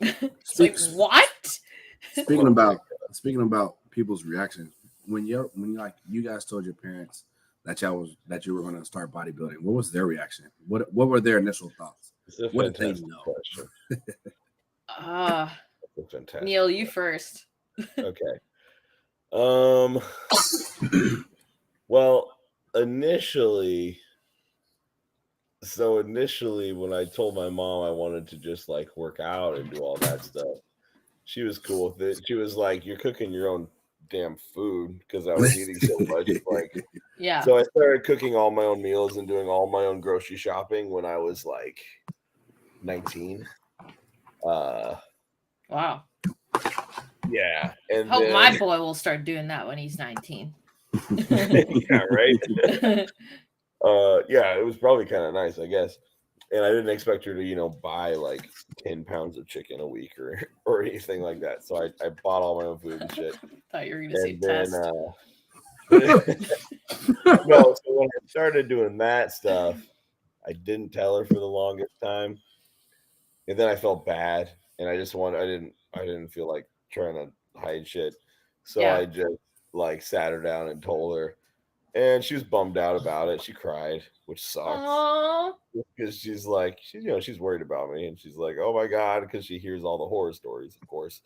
It's like, what? Speaking about people's reactions, when you guys told your parents that you were going to start bodybuilding, what was their reaction? What were their initial thoughts? What did they know? Fantastic. Neil, you first. Okay. Well, initially when I told my mom I wanted to just like work out and do all that stuff, she was cool with it. She was like, you're cooking your own damn food, because I was eating so much. Like, yeah. So I started cooking all my own meals and doing all my own grocery shopping when I was like 19. Wow. Yeah. And hope my boy will start doing that when he's 19. Yeah, right. Yeah, it was probably kind of nice, I guess. And I didn't expect her to, buy like 10 pounds of chicken a week or anything like that. So I bought all my own food and shit. Thought you were gonna say then, test. No, so when I started doing that stuff, I didn't tell her for the longest time. And then I felt bad, and I didn't feel like trying to hide shit. So Yeah. I just like sat her down and told her. And she was bummed out about it. She cried, which sucks. Aww. Because she's like, she's worried about me, and she's like, oh my God, because she hears all the horror stories, of course.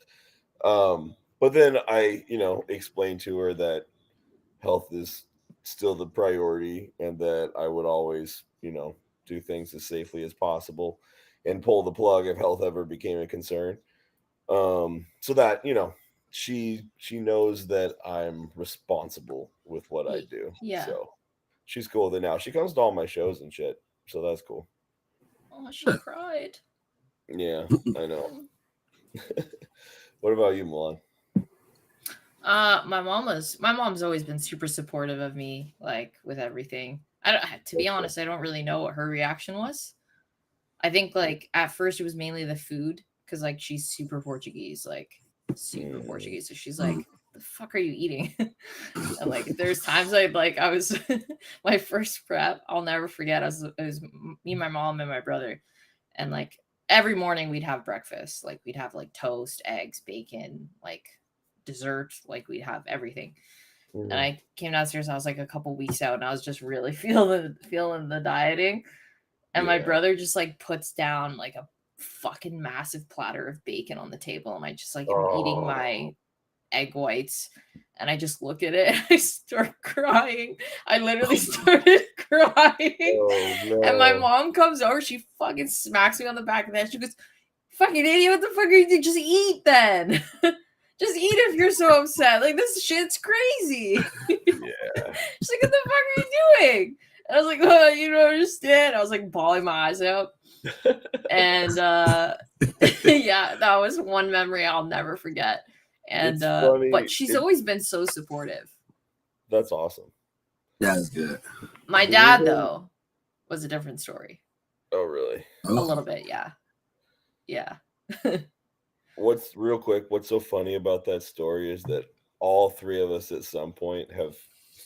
But then I, explained to her that health is still the priority, and that I would always, do things as safely as possible and pull the plug if health ever became a concern. So that, she knows that I'm responsible with what I do. Yeah. So she's cool with it now. She comes to all my shows and shit. So that's cool. Oh, she cried. Yeah, I know. What about you, Milan? My mom's always been super supportive of me, like with everything. To be honest, I don't really know what her reaction was. I think like at first it was mainly the food, because like she's super Portuguese, like super Portuguese. So she's like, the fuck are you eating? And like there's times I was my first prep, I'll never forget. It was me, my mom, and my brother. And like every morning we'd have breakfast. Like we'd have like toast, eggs, bacon, like dessert, like we'd have everything. And I came downstairs, I was like a couple weeks out, and I was just really feeling the dieting. And my brother just like puts down like a fucking massive platter of bacon on the table, and I just like am eating my egg whites, and I just look at it and I start crying. I literally started crying. No. And my mom comes over, she fucking smacks me on the back of the head. She goes, fucking idiot, what the fuck are you doing? Just eat then. Just eat if you're so upset. Like, this shit's crazy. Yeah. She's like, what the fuck are you doing? And I was like, oh, you don't understand. I was like bawling my eyes out. And yeah, that was one memory I'll never forget. And but she's always been so supportive. That's awesome. Yeah, that's good. My dad, though, was a different story. Oh, really? A little bit, yeah. Yeah. What's so funny about that story is that all three of us at some point have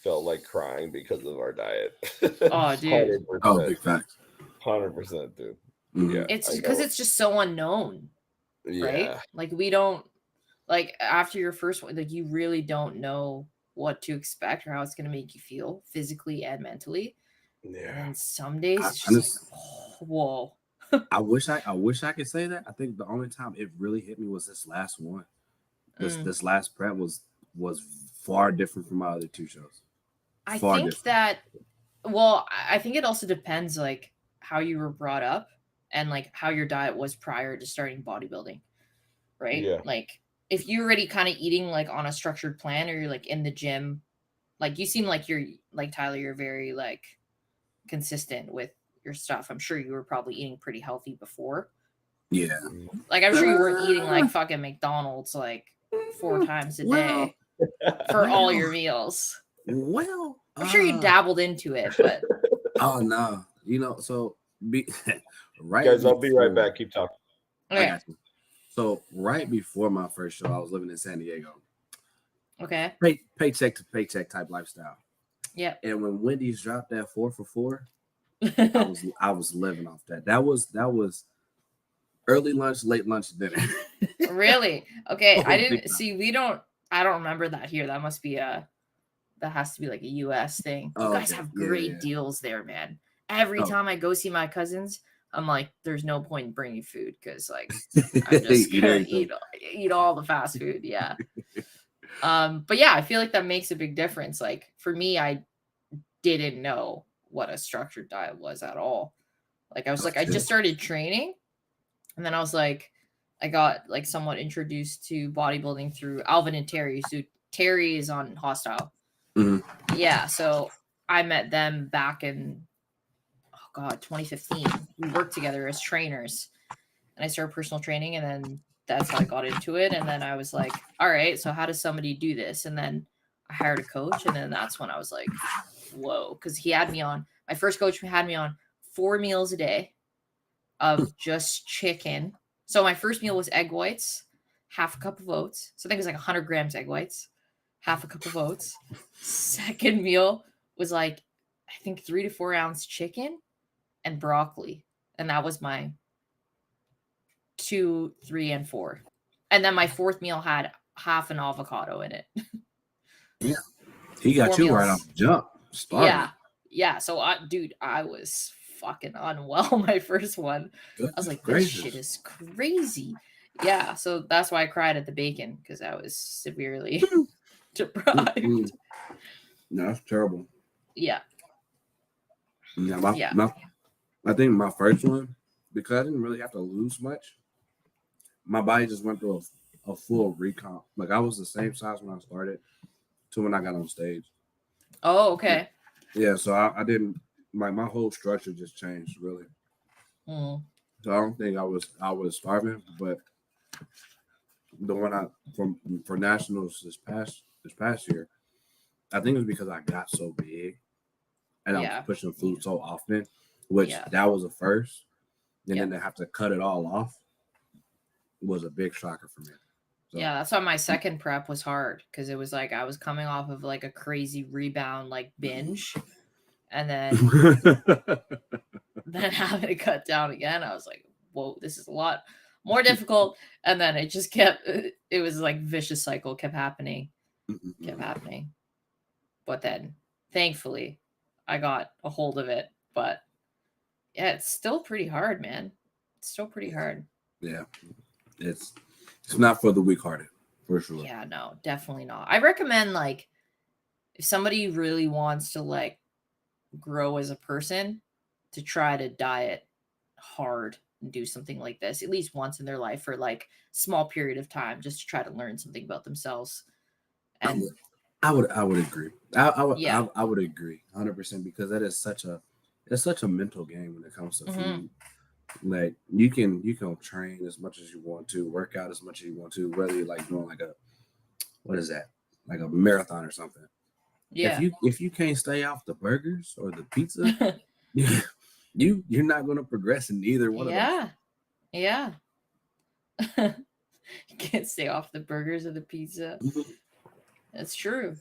felt like crying because of our diet. Oh, dude. 100%. Oh, big facts. 100%, dude. Mm-hmm. Yeah. It's because it's just so unknown, right? Like we don't, like after your first one, like you really don't know what to expect or how it's going to make you feel physically and mentally. Yeah. And some days it's just like, oh, whoa. I wish I could say that. I think the only time it really hit me was this last one. This last prep was far different from my other two shows. I think that Well, I think it also depends like how you were brought up and like how your diet was prior to starting bodybuilding, right? Yeah. Like if you're already kind of eating like on a structured plan or you're like in the gym, like you seem like you're like Tyler, you're very like consistent with your stuff. I'm sure you were probably eating pretty healthy before. Yeah. Like I'm sure you weren't eating like fucking McDonald's like 4 times a day for all your meals. Well, I'm sure you dabbled into it, but oh no, so right. Guys, I'll be right before- back. Keep talking. I okay. got you. So right before my first show, I was living in San Diego. Okay. Paycheck to paycheck type lifestyle. Yeah. And when Wendy's dropped that 4 for $4, I was living off that. That was early lunch, late lunch, dinner. Really? Okay. I Big didn't time. see. I don't remember that here. That must be that has to be like a US thing. You Oh, guys okay. have Yeah, great yeah. deals there, man. Every Oh. time I go see my cousins, I'm like, there's no point in bringing food because like I'm just Eat gonna everything. eat all the fast food. Yeah. But yeah, I feel like that makes a big difference. Like for me, I didn't know what a structured diet was at all. Like I was like, I just started training, and then I was like, I got like somewhat introduced to bodybuilding through Alvin and Terry. So Terry is on Hostile. Mhm. Yeah, so I met them back in 2015. We worked together as trainers, and I started personal training, and then that's how I got into it. And then I was like, all right, so how does somebody do this? And then I hired a coach, and then that's when I was like, whoa, because he had me on. My first coach had me on 4 meals a day of just chicken. So my first meal was egg whites, half a cup of oats. So I think it was like 100 grams egg whites, half a cup of oats. Second meal was like, I think 3 to 4 ounce chicken and broccoli. And that was my 2, 3, and 4. And then my fourth meal had half an avocado in it. Yeah. He got 4 you right meals. off the jump. Starving. Yeah. Yeah. So I was fucking unwell my first one. I was like, this shit is crazy. Yeah. So that's why I cried at the bacon, because I was severely deprived. No, that's terrible. Yeah. Yeah, I think my first one, because I didn't really have to lose much, my body just went through a full recomp. Like I was the same size when I started to when I got on stage. Oh, okay. Yeah, so I didn't, my whole structure just changed really. Mm. So I don't think I was starving, but the one for nationals this past year, I think it was because I got so big and I was pushing food so often, which that was a first, and then to have to cut it all off was a big shocker for me. So, yeah, that's why my second prep was hard, because it was like I was coming off of like a crazy rebound like binge, and then having to cut down again. I was like, whoa, this is a lot more difficult. And then it just it was like vicious cycle kept happening. But then thankfully I got a hold of it. But yeah, it's still pretty hard, man. It's still pretty hard. Yeah. It's not for the weak-hearted, for sure. Yeah, no, definitely not. I recommend, like, if somebody really wants to like grow as a person, to try to diet hard and do something like this at least once in their life for like small period of time, just to try to learn something about themselves. And I would agree. I would agree 100%, because that is such a mental game when it comes to food. Like you can train as much as you want to, work out as much as you want to, whether you're like doing like like a marathon or something. Yeah. If you can't stay off the burgers or the pizza, you're not going to progress in either one of those. Yeah. You can't stay off the burgers or the pizza. That's true.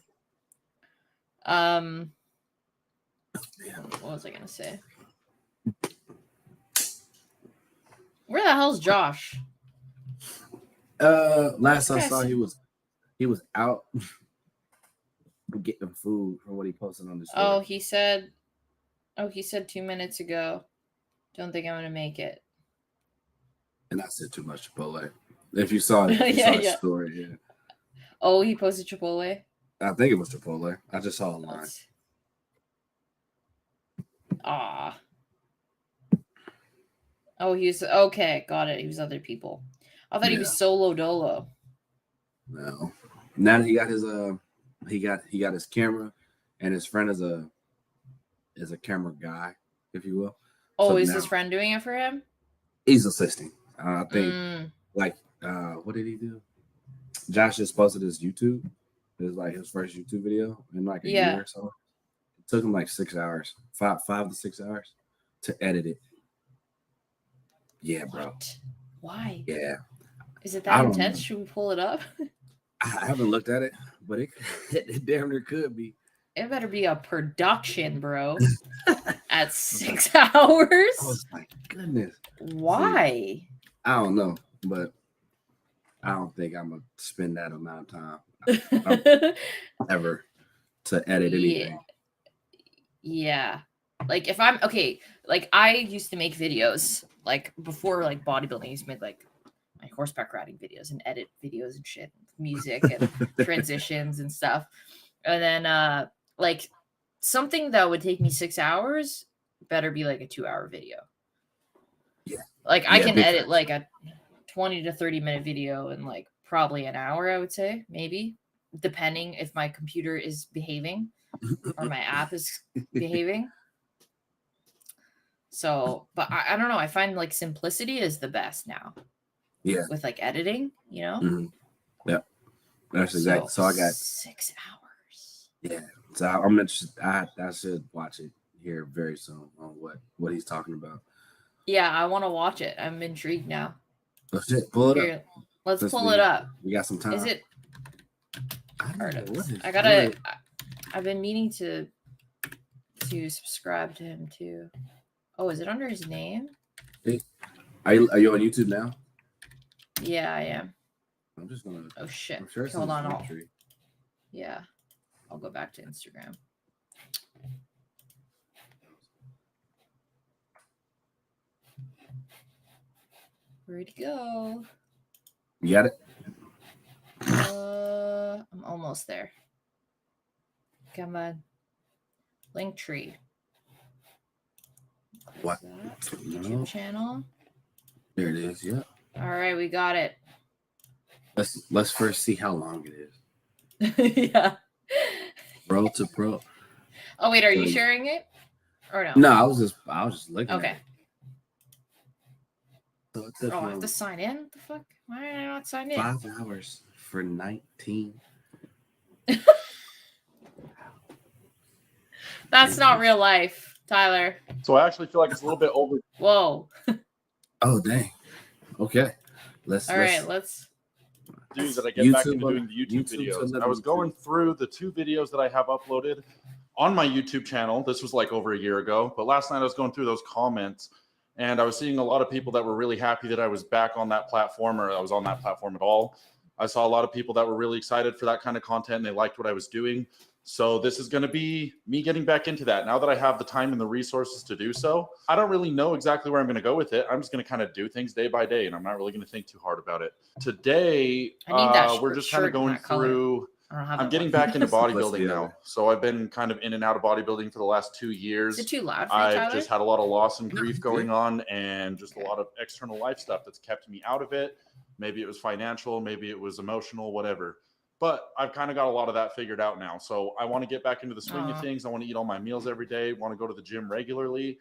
What was I gonna say? Where the hell's Josh? Last I saw, he was out getting food from what he posted on the story. He said 2 minutes ago, don't think I'm gonna make it. And I said too much Chipotle. If you saw it, the story, yeah. Oh, he posted Chipotle? I think it was Chipotle. I just saw a line. Ah. Oh, he's okay. Got it. He was other people. I thought he was solo dolo. No. Now that he got his he got his camera, and his friend is a camera guy, if you will. Oh, So is now his friend doing it for him? he's assisting. I think like what did he do? Josh just posted his YouTube. It was like his first YouTube video in like a year or so. It took him like 6 hours, 5 to 6 hours to edit it. Yeah, bro. What? Why? Yeah. Is it that intense? Should we pull it up? I haven't looked at it, but it damn near could be. It better be a production, bro. At 6 hours? Oh my goodness. Why? See, I don't know, but I don't think I'm gonna spend that amount of time ever to edit anything. Yeah. Like if I'm okay, like I used to make videos like before like bodybuilding. I used to make like my horseback riding videos and edit videos and shit, music and transitions and stuff. And then like something that would take me 6 hours better be like a 2-hour video. Yeah. Like I can edit like a 20 to 30 minute video in like probably an hour, I would say, maybe, depending if my computer is behaving or my app is behaving. So, but I don't know. I find like simplicity is the best now. Yeah. With like editing, you know? Mm-hmm. Yeah. That's exactly. So I got 6 hours. Yeah. So I'm interested. I should watch it here very soon on what he's talking about. Yeah, I want to watch it. I'm intrigued now. Oh shit, pull it up. Let's pull it up. We got some time. Is it? I don't know. I gotta. I've been meaning to subscribe to him too. Oh, is it under his name? Are you on YouTube now? Yeah, I am. I'm just gonna. Oh shit! I'm sure it's Hold on. Yeah, I'll go back to Instagram. Where'd he go? You got it? I'm almost there. Come on. Linktree. What? YouTube channel. There it is. Yeah. All right, we got it. Let's first see how long it is. Yeah. Pro to pro. Oh wait, are you sharing it or no? No, I was just looking. Okay. At it. So I have to sign in. What the fuck? Why did I not sign in? 5 hours for 19. That's not real life, Tyler. So I actually feel like it's a little bit over. Whoa. Oh dang. Okay. Let's do that I get back into doing the YouTube videos. I was going through the 2 videos that I have uploaded on my YouTube channel. This was like over a year ago, but last night I was going through those comments and I was seeing a lot of people that were really happy that I was back on that platform, or I was on that platform at all. I saw a lot of people that were really excited for that kind of content and they liked what I was doing. So this is going to be me getting back into that now that I have the time and the resources to do so. I don't really know exactly where I'm going to go with it. I'm just going to kind of do things day by day, and I'm not really going to think too hard about it. Today, we're just kind of going through. I'm getting back into bodybuilding now. So I've been kind of in and out of bodybuilding for the last 2 years. Is it too loud for you, I've Tyler? just had a lot of loss and grief going on, and just a lot of external life stuff that's kept me out of it. Maybe it was financial, maybe it was emotional, whatever. But I've kind of got a lot of that figured out now. So I want to get back into the swing of things. I want to eat all my meals every day, want to go to the gym regularly.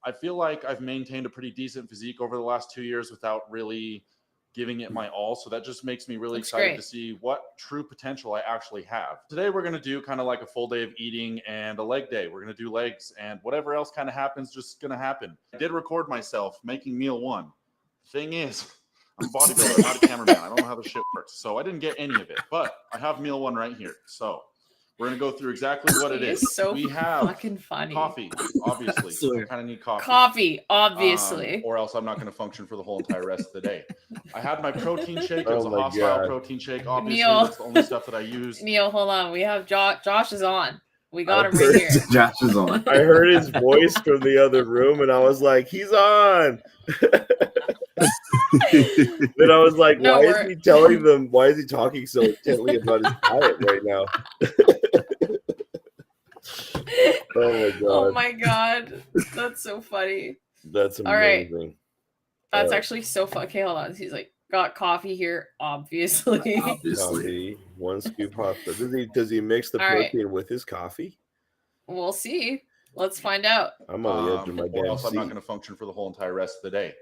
I feel like I've maintained a pretty decent physique over the last 2 years without really giving it my all. So that just makes me really excited to see what true potential I actually have. Today, we're going to do kind of like a full day of eating and a leg day. We're going to do legs, and whatever else kind of happens, just going to happen. I did record myself making meal 1. Thing is, I'm a bodybuilder, not a cameraman. I don't know how this shit works. So I didn't get any of it, but I have meal 1 right here. So we're going to go through exactly what it is. So we have fucking funny. Coffee, obviously. I kind of need coffee. Coffee, obviously. Or else I'm not going to function for the whole entire rest of the day. I had my protein shake. It was a hostile protein shake. Obviously, that's the only stuff that I use. Neil, hold on. We have Josh is on. We got him right here. Josh is on. I heard his voice from the other room, and I was like, he's on. Then I was like, why is he telling them? Why is he talking so intently about his diet right now? Oh my Oh god, my god. That's so funny. that's All right. amazing. That's actually so fun. Okay, hold on. He's like, got coffee here, obviously. Obviously. Coffee, 1 scoop hot. Does he mix the All right. protein with his coffee? We'll see. Let's find out. I'm on the edge of my or damn else I'm not seat. going to function for the whole entire rest of the day.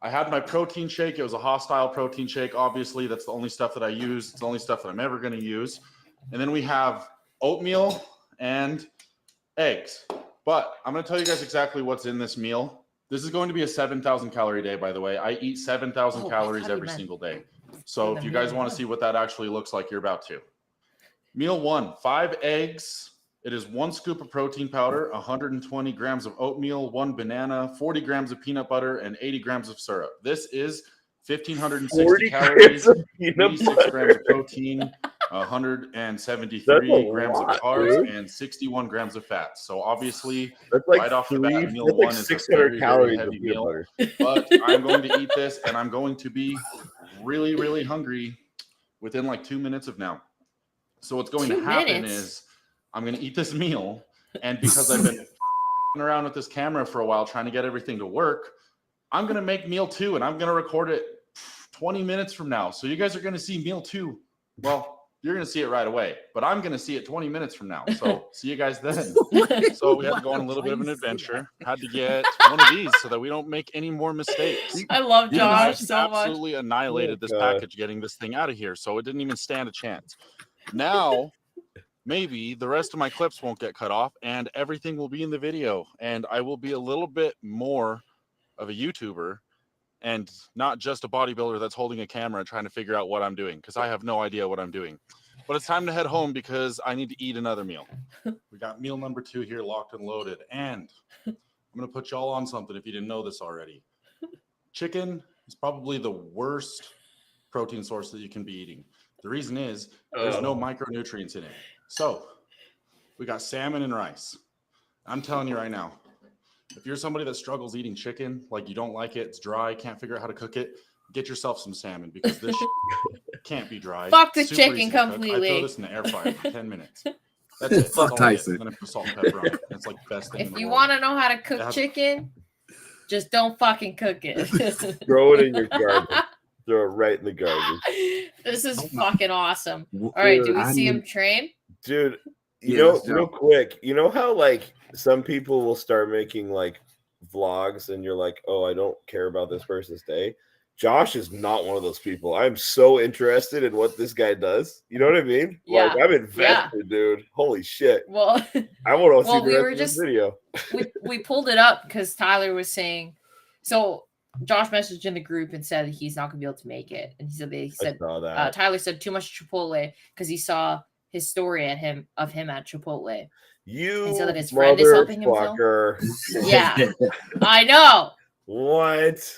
I had my protein shake. It was a hostile protein shake. Obviously, that's the only stuff that I use. It's the only stuff that I'm ever going to use. And then we have oatmeal and eggs. But I'm going to tell you guys exactly what's in this meal. This is going to be a 7,000 calorie day, by the way. I eat 7,000 calories every single day. So if you guys want to see what that actually looks like, you're about to. Meal 1, 5 eggs. It is 1 scoop of protein powder, 120 grams of oatmeal, 1 banana, 40 grams of peanut butter, and 80 grams of syrup. This is 1,560 calories, 86 grams of protein, 173 grams of carbs, dude. and 61 grams of fat. So obviously, That's like right off the bat, meal that's 1 like is 600 a very, calories very of heavy peanut meal. butter. But I'm going to eat this, and I'm going to be really, really hungry within like 2 minutes of now. So what's going to happen is I'm going to eat this meal, and because I've been around with this camera for a while trying to get everything to work, I'm going to make meal 2, and I'm going to record it 20 minutes from now. So you guys are going to see meal 2. Well, you're going to see it right away, but I'm going to see it 20 minutes from now. So see you guys then. So we had to go on a little bit of an adventure. Had to get one of these so that we don't make any more mistakes. I love Josh so much. Absolutely annihilated this package getting this thing out of here. So it didn't even stand a chance. Now, maybe the rest of my clips won't get cut off and everything will be in the video. And I will be a little bit more of a YouTuber and not just a bodybuilder that's holding a camera trying to figure out what I'm doing, because I have no idea what I'm doing. But it's time to head home because I need to eat another meal. We got meal number 2 here locked and loaded. And I'm going to put y'all on something if you didn't know this already. Chicken is probably the worst protein source that you can be eating. The reason is there's no micronutrients in it. So we got salmon and rice. I'm telling you right now, if you're somebody that struggles eating chicken, like you don't like it, it's dry, can't figure out how to cook it, get yourself some salmon because this can't be dry. Fuck the Super chicken easy to cook. completely. I throw this in the air fryer for 10 minutes. That's it. Fuck That's all I get. Tyson. I'm gonna put salt and pepper on it. It's like the best thing in If the you world. want to know how to cook chicken, just don't fucking cook it. Throw it in your garbage. Throw it right in the garbage. This is fucking awesome. All right, do we see him train? Dude, you Yeah, know, let's go. real quick, you know how like some people will start making like vlogs and you're like, oh, I don't care about this person's day. Josh is not one of those people. I'm so interested in what this guy does. You know what I mean? Yeah. Like I'm invested, dude. Holy shit. Well, I want to see well, the we rest were of this just- video. we pulled it up because Tyler was saying, so Josh messaged in the group and said he's not gonna be able to make it, and he I said saw that. Tyler said too much Chipotle because he saw his story of him at Chipotle. You and so that his friend is helping him film? motherfucker. Yeah, I know. What?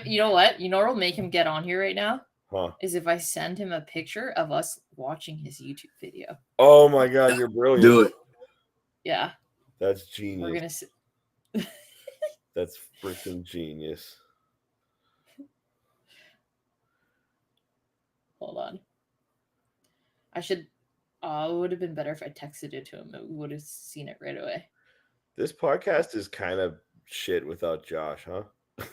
You know what? You know what'll make him get on here right now? Huh. Is if I send him a picture of us watching his YouTube video. Oh my god, you're brilliant. Do it. Yeah. That's We're genius. gonna That's freaking genius. hold on. I should it would have been better if I texted it to him. We would have seen it right away. This podcast is kind of shit without Josh, huh? I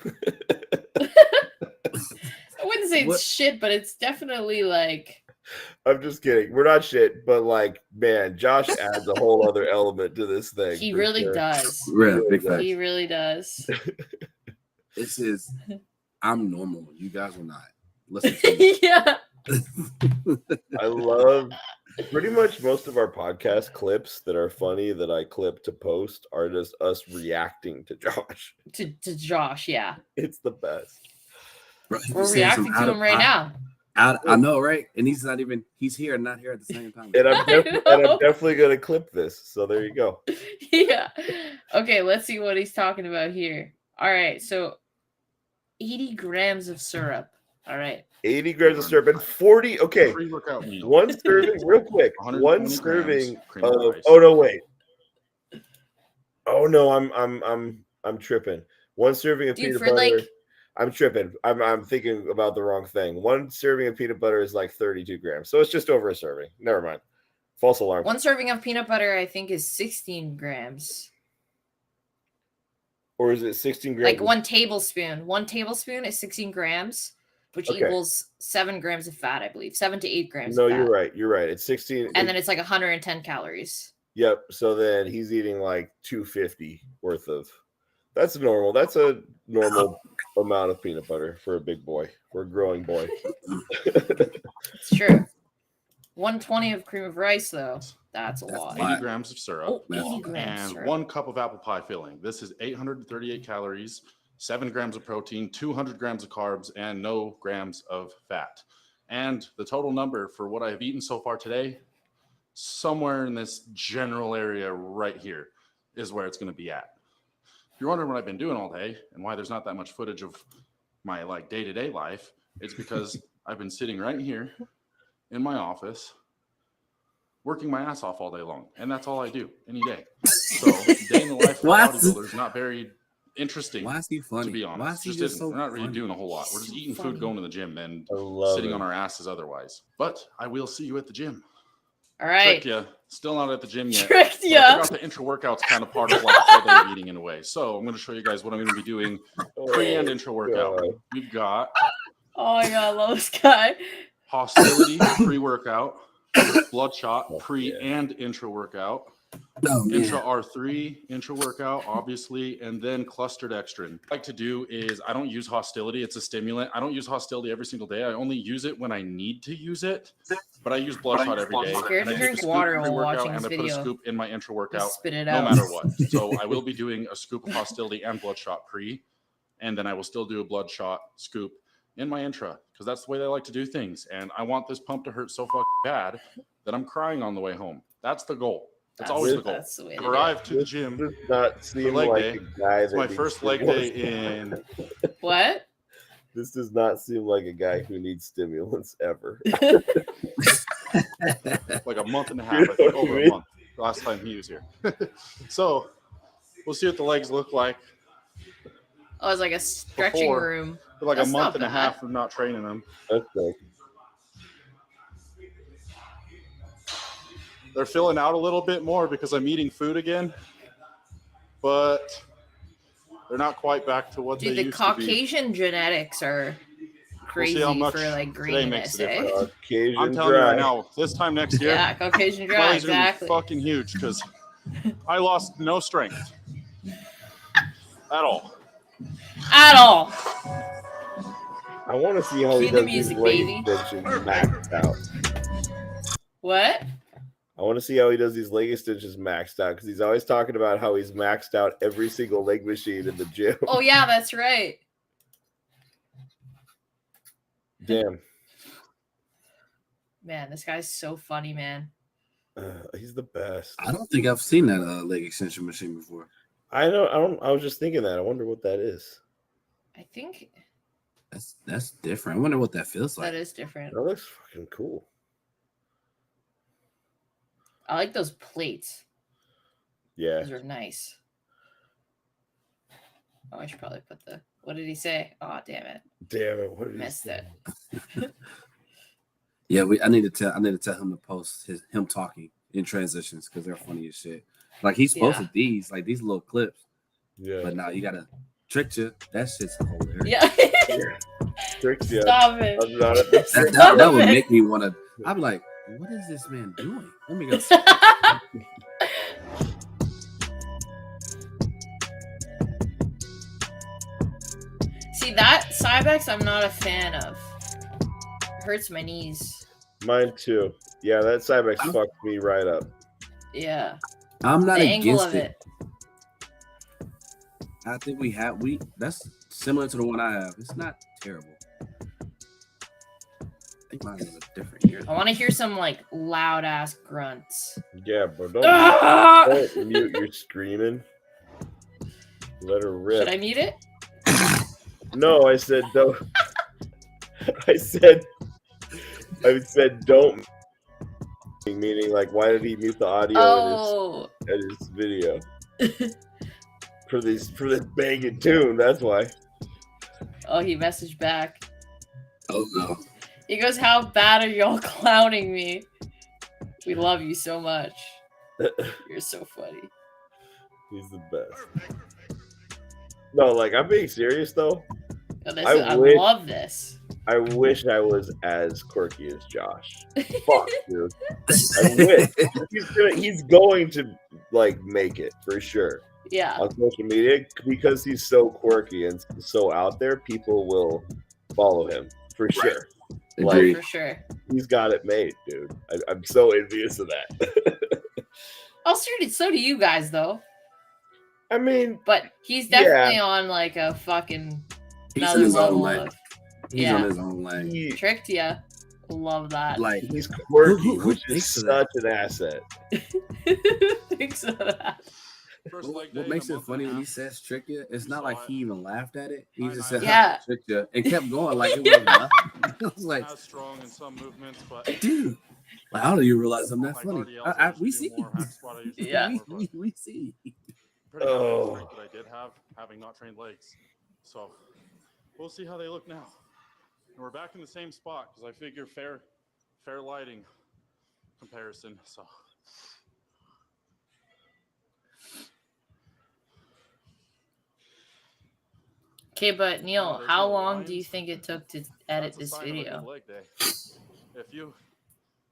wouldn't say it's shit, but it's definitely like I'm just kidding. We're not shit, but like, man, Josh adds a whole other element to this thing. he for really sure. does. Yeah, big He facts. He really does. This is I'm normal. You guys are not. Listen to me. Yeah. I love pretty much most of our podcast clips that are funny that I clip to post are just us reacting to Josh. To Josh, yeah. It's the best. Bro, he We're was saying reacting some to out him of right pocket- now. I know, right? And he's not even. He's here and not here at the same time. And I'm, I know. definitely going to clip this. So there you go. Yeah. Okay, let's see what he's talking about here. All right, so 80 grams of syrup. All right. 80 grams of syrup and 40. Okay. Pre-workout meal. One serving, real quick. 120 One grams serving cream of of. rice. Oh no, wait. Oh no, I'm tripping. One serving of Dude, peanut for butter. like I'm tripping. I'm thinking about the wrong thing. One serving of peanut butter is like 32 grams, so it's just over a serving. Never mind. False alarm. One serving of peanut butter, I think, is 16 grams. Or is it 16 grams? Like 1 tablespoon. 1 tablespoon is 16 grams, which equals 7 grams of fat, I believe. 7 to 8 grams No, of fat. you're right. You're right. It's 16. And then it's like 110 calories. Yep. So then he's eating like 250 worth of. That's normal. That's a normal amount of peanut butter for a big boy, for a growing boy. It's true. 120 of cream of rice, though. That's a lot. 80 grams of syrup. Oh, 80 grams. And syrup. 1 cup of apple pie filling. This is 838 calories, 7 grams of protein, 200 grams of carbs, and no grams of fat. And the total number for what I've eaten so far today, somewhere in this general area right here is where it's going to be at. If you're wondering what I've been doing all day and why there's not that much footage of my like day-to-day life, it's because I've been sitting right here in my office working my ass off all day long, and that's all I do any day. So day in the life of a bodybuilder is not very interesting. Why is he funny? To be honest, Why is he just just isn't. so We're not really funny? doing a whole lot. We're just eating food, going to the gym, and sitting on our asses otherwise. But I will see you at the gym. All right. Tricked ya. Still not at the gym yet. Tricked But I ya. forgot the intro workout's kind of part of like full day eating in a way. So I'm going to show you guys what I'm going to be doing pre and intro workout. We've got Oh my god, I love this guy. hostility pre-workout, bloodshot pre and intro workout, intra R3 intro workout, obviously, and then clustered extrin. What I like to do is I don't use hostility. It's a stimulant. I don't use hostility every single day. I only use it when I need to use it. But I use bloodshot every day. Scared And to I drink take a water scoop while pre-workout watching and this I put a video. scoop in my intro workout, Spit it no out. matter what. So I will be doing a scoop of hostility and bloodshot pre, and then I will still do a bloodshot scoop in my intra because that's the way they like to do things. And I want this pump to hurt so fucking bad that I'm crying on the way home. That's the goal. That's always the goal. That's the way to do it. Arrive to the gym. Does not seem leg like day. a guy It's that my needs first leg day stimulants. in What? This does not seem like a guy who needs stimulants ever. like a month and a half, I think, over a month. Last time he was here. So we'll see what the legs look like. Oh, it's like a stretching Before. room. For like That's a month not and a bad. half of not training them. That's like, They're filling out a little bit more because I'm eating food again, but they're not quite back to what Dude, they the used to be. Caucasian genetics are crazy how much for like today makes greeniness, a difference. eh? Caucasian I'm telling you dry. right now, this time next year, Yeah, Caucasian dry, belly's gonna exactly. be fucking huge because I lost no strength at all. At all. I want to see how Cue he the does these music, leg baby. extensions maxed out. What? I want to see how he does these leg extensions maxed out because he's always talking about how he's maxed out every single leg machine in the gym. Oh yeah, that's right. Damn. Man, this guy's so funny, man. He's the best. I don't think I've seen that leg extension machine before. I don't. I was just thinking that. I wonder what that is. I think That's different. I wonder what that feels like. that is different. That looks fucking cool. I like those plates. Yeah. Those are nice. Oh, I should probably put the. What did he say? Oh, damn it! Damn it! What did he Missed say? it. Yeah, I need to tell him to post him talking in transitions because they're funny as shit. Like he's posted these little clips, Yeah. but now you gotta trick you. That shit's hilarious. Yeah. Tricks you. Stop it. I'm not at this. That would make me want to. I'm like, what is this man doing? Let me go. See, that Cybex I'm not a fan of. Hurts my knees. Mine too. Yeah, that Cybex fucked me right up. Yeah. I'm not The angle against of it. it. I think that's similar to the one I have. It's not terrible. I think mine is different here. I want to hear some like loud ass grunts. Yeah, bro. Ah! Don't mute your screaming. Let her rip. Should I mute it? No, I said don't. I said don't. Meaning, like, why did he mute the audio Oh. in his video? for this banging tune. That's why. Oh, he messaged back. Oh no. He goes, "How bad are y'all clowning me?" We love you so much. You're so funny. He's the best. No, like I'm being serious though. I love this. I wish I was as quirky as Josh. Fuck, dude. I wish. He's going to like make it for sure. Yeah. On social media because he's so quirky and so out there. People will follow him for sure. Like, for sure. He's got it made, dude. I'm so envious of that. Oh, so do you guys though. I mean, but he's definitely on like a fucking another level of. He's on his own lane. Tricked ya. Love that. Like he's quirky, which is such an asset. Thanks for that. What makes it funny when he says trick you? It's not like he even laughed at it. He just said trick you and kept going like it wasn't nothing. I was like, strong in some movements, but dude, like, how do you realize I'm that funny? We see. Yeah, we see. Pretty much that I did have, having not trained legs. So we'll see how they look now. And we're back in the same spot because I figure fair lighting comparison. So. Okay, but Neil, how long do you think it took to edit this video? If you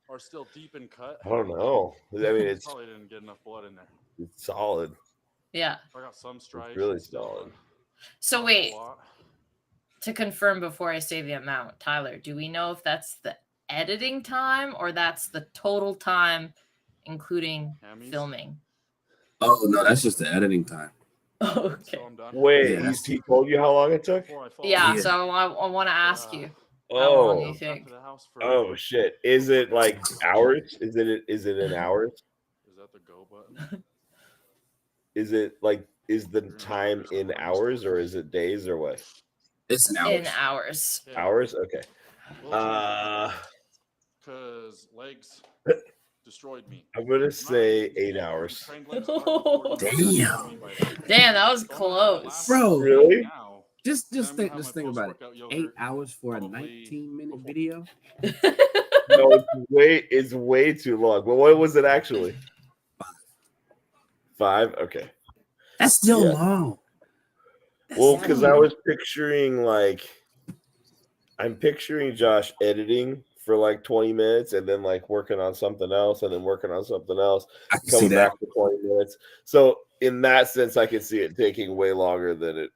are still deep in cut, I don't know. I mean, it's probably didn't get enough blood in there. It's solid. Yeah. I got some stripes. It's really solid. So wait, to confirm before I say the amount, Tyler, do we know if that's the editing time or that's the total time, including filming? Oh no, that's just the editing time. Oh, okay. Wait, he told you how long it took? Yeah, so I want to ask you. How long do you think? Oh shit! Is it like hours? Is it in hours? Is that the go button? Is it like the time in hours or is it days or what? It's in hours. In hours. Yeah. Hours? Okay. Because legs destroyed me. I'm gonna say 8 hours. Damn. Damn, that was close, bro. Really? Just think about it. 8 hours for a 19-minute video. No, it's way too long. But what was it actually? 5? Okay. That's still long. Well, because I was picturing I'm picturing Josh editing for like 20 minutes and then like working on something else and then working on something else, coming back for 20 minutes. So in that sense, I can see it taking way longer than it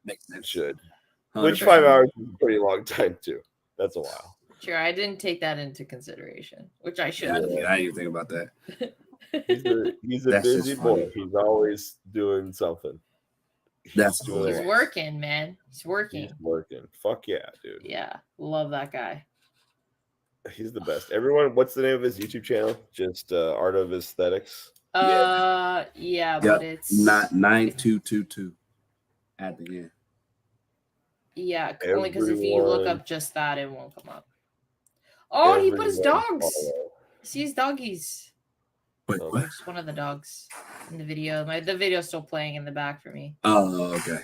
should. 100%. Which 5 hours is a pretty long time too. That's a while. Sure, I didn't take that into consideration, which I should. I didn't even think about that. He's a busy boy. He's always doing something. He's working, man. He's working. He's working. Fuck yeah, dude. Yeah, love that guy. He's the best. Everyone, what's the name of his YouTube channel? Just Art of Aesthetics. But it's not 9222 at the end. Yeah, only because if you look up just that, it won't come up. Oh, he put his dogs. See his doggies. Wait, what? It's one of the dogs in the video. The video's still playing in the back for me. Oh, okay.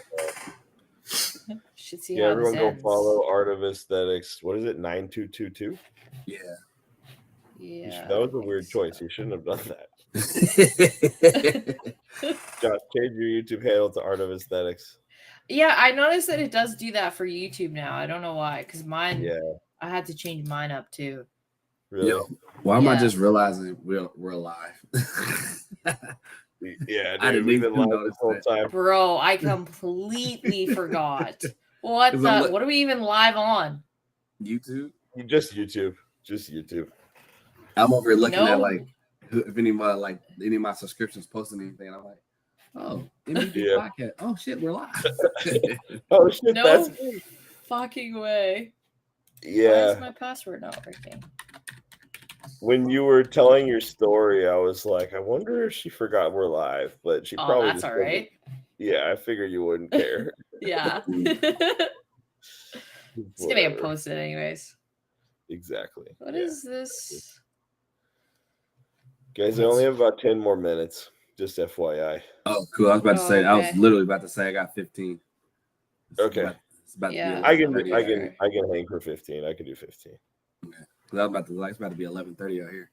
Should see yeah, how everyone this go ends. follow Art of Aesthetics. What is it? 9222? Yeah. Yeah. That was a weird choice. You shouldn't have done that. Josh, change your YouTube handle to Art of Aesthetics. Yeah, I noticed that it does do that for YouTube now. I don't know why, because mine. Yeah. I had to change mine up too. Really? Yo, why am I just realizing we're live? Yeah, dude, we've been live this whole time. Bro, I completely forgot. What are we even live on? YouTube? Just YouTube. I'm over here looking at like if any of my subscriptions posting anything. I'm like, oh, MBD podcast. Oh shit, we're live. Oh shit, no that's good. Fucking way. Yeah. Why is my password not working? When you were telling your story, I was like, I wonder if she forgot we're live, but she probably that's all right. Yeah, I figured you wouldn't care. Yeah. It's gonna get posted anyways. Exactly. What is this? Guys, I only have about 10 more minutes. Just FYI. Oh, cool. I was about to say. Okay. I was literally about to say I got 15. Okay. It's about to be I can hang for 15. I can do 15. Okay. It's about to be 11:30 out here.